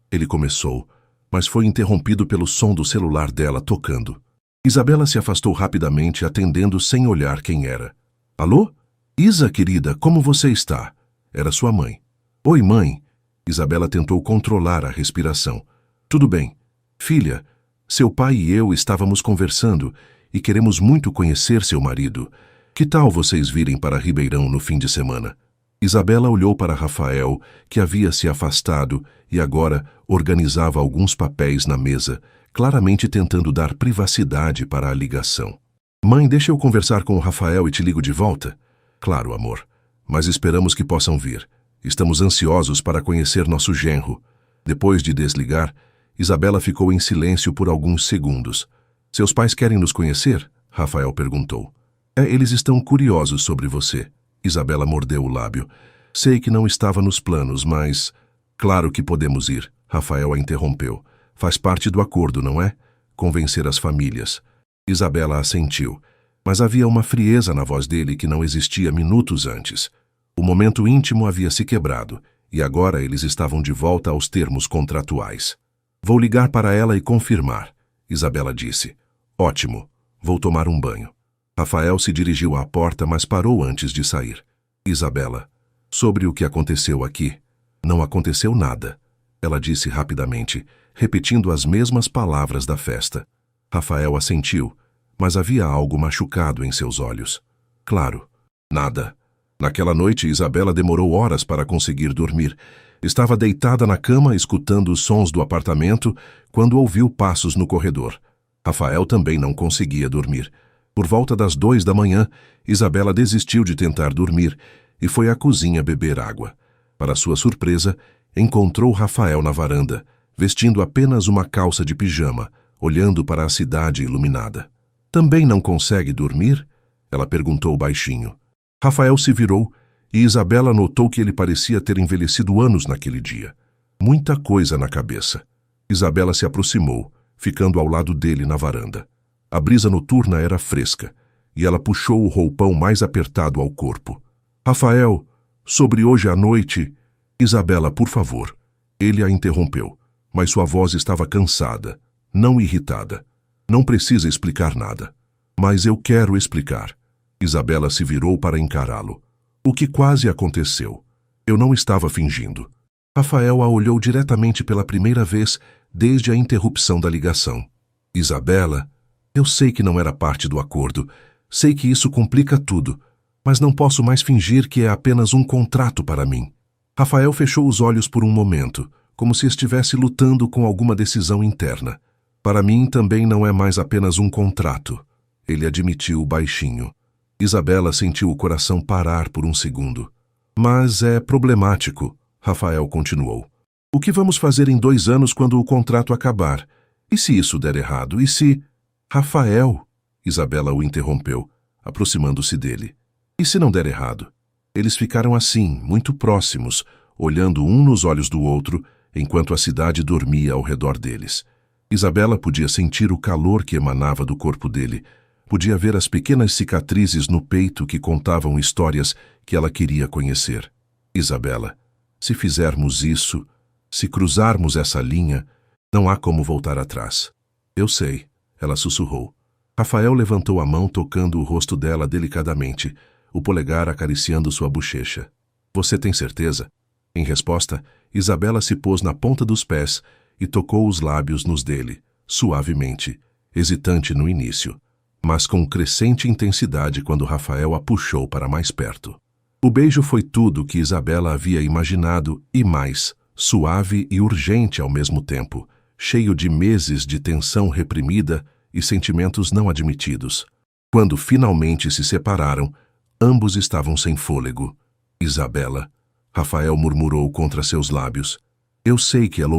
[SPEAKER 1] Ele começou, mas foi interrompido pelo som do celular dela tocando. Isabela se afastou rapidamente, atendendo sem olhar quem era. Alô? Isa, querida, como você está? Era sua mãe. Oi, mãe. Isabela tentou controlar a respiração. Tudo bem. Filha, seu pai e eu estávamos conversando e queremos muito conhecer seu marido. Que tal vocês virem para Ribeirão no fim de semana? Isabela olhou para Rafael, que havia se afastado e agora organizava alguns papéis na mesa, claramente tentando dar privacidade para a ligação. Mãe, deixa eu conversar com o Rafael e te ligo de volta? Claro, amor. Mas esperamos que possam vir. Estamos ansiosos para conhecer nosso genro. Depois de desligar, Isabela ficou em silêncio por alguns segundos. Seus pais querem nos conhecer? Rafael perguntou. Eles estão curiosos sobre você. Isabela mordeu o lábio. Sei que não estava nos planos, mas... Claro que podemos ir. Rafael a interrompeu. Faz parte do acordo, não é? Convencer as famílias. Isabela assentiu, mas havia uma frieza na voz dele que não existia minutos antes. O momento íntimo havia se quebrado, e agora eles estavam de volta aos termos contratuais. Vou ligar para ela e confirmar, Isabela disse. Ótimo, vou tomar um banho. Rafael se dirigiu à porta, mas parou antes de sair. Isabela, sobre o que aconteceu aqui, não aconteceu nada, ela disse rapidamente, repetindo as mesmas palavras da festa. Rafael assentiu, mas havia algo machucado em seus olhos. Claro, nada. Naquela noite, Isabela demorou horas para conseguir dormir. Estava deitada na cama, escutando os sons do apartamento, quando ouviu passos no corredor. Rafael também não conseguia dormir. Por volta das 2 da manhã, Isabela desistiu de tentar dormir e foi à cozinha beber água. Para sua surpresa, encontrou Rafael na varanda, vestindo apenas uma calça de pijama, olhando para a cidade iluminada. Também não consegue dormir? Ela perguntou baixinho. Rafael se virou e Isabela notou que ele parecia ter envelhecido anos naquele dia. Muita coisa na cabeça. Isabela se aproximou, ficando ao lado dele na varanda. A brisa noturna era fresca, e ela puxou o roupão mais apertado ao corpo. Rafael, sobre hoje à noite... Isabela, por favor. Ele a interrompeu, mas sua voz estava cansada, não irritada. Não precisa explicar nada. Mas eu quero explicar. Isabela se virou para encará-lo. O que quase aconteceu. Eu não estava fingindo. Rafael a olhou diretamente pela primeira vez desde a interrupção da ligação. Isabela, eu sei que não era parte do acordo. Sei que isso complica tudo. Mas não posso mais fingir que é apenas um contrato para mim. Rafael fechou os olhos por um momento, como se estivesse lutando com alguma decisão interna. Para mim também não é mais apenas um contrato. Ele admitiu baixinho. Isabela sentiu o coração parar por um segundo. Mas é problemático, Rafael continuou. O que vamos fazer em 2 anos quando o contrato acabar? E se isso der errado? E se... Rafael, Isabela o interrompeu, aproximando-se dele. E se não der errado? Eles ficaram assim, muito próximos, olhando um nos olhos do outro, enquanto a cidade dormia ao redor deles. Isabela podia sentir o calor que emanava do corpo dele, podia ver as pequenas cicatrizes no peito que contavam histórias que ela queria conhecer. Isabela, se fizermos isso, se cruzarmos essa linha, não há como voltar atrás. Eu sei, ela sussurrou. Rafael levantou a mão tocando o rosto dela delicadamente, o polegar acariciando sua bochecha. Você tem certeza? Em resposta, Isabela se pôs na ponta dos pés e tocou os lábios nos dele, suavemente, hesitante no início, mas com crescente intensidade quando Rafael a puxou para mais perto. O beijo foi tudo o que Isabela havia imaginado e mais, suave e urgente ao mesmo tempo, cheio de meses de tensão reprimida e sentimentos não admitidos. Quando finalmente se separaram, ambos estavam sem fôlego. Isabela, Rafael murmurou contra seus lábios. Eu sei que ela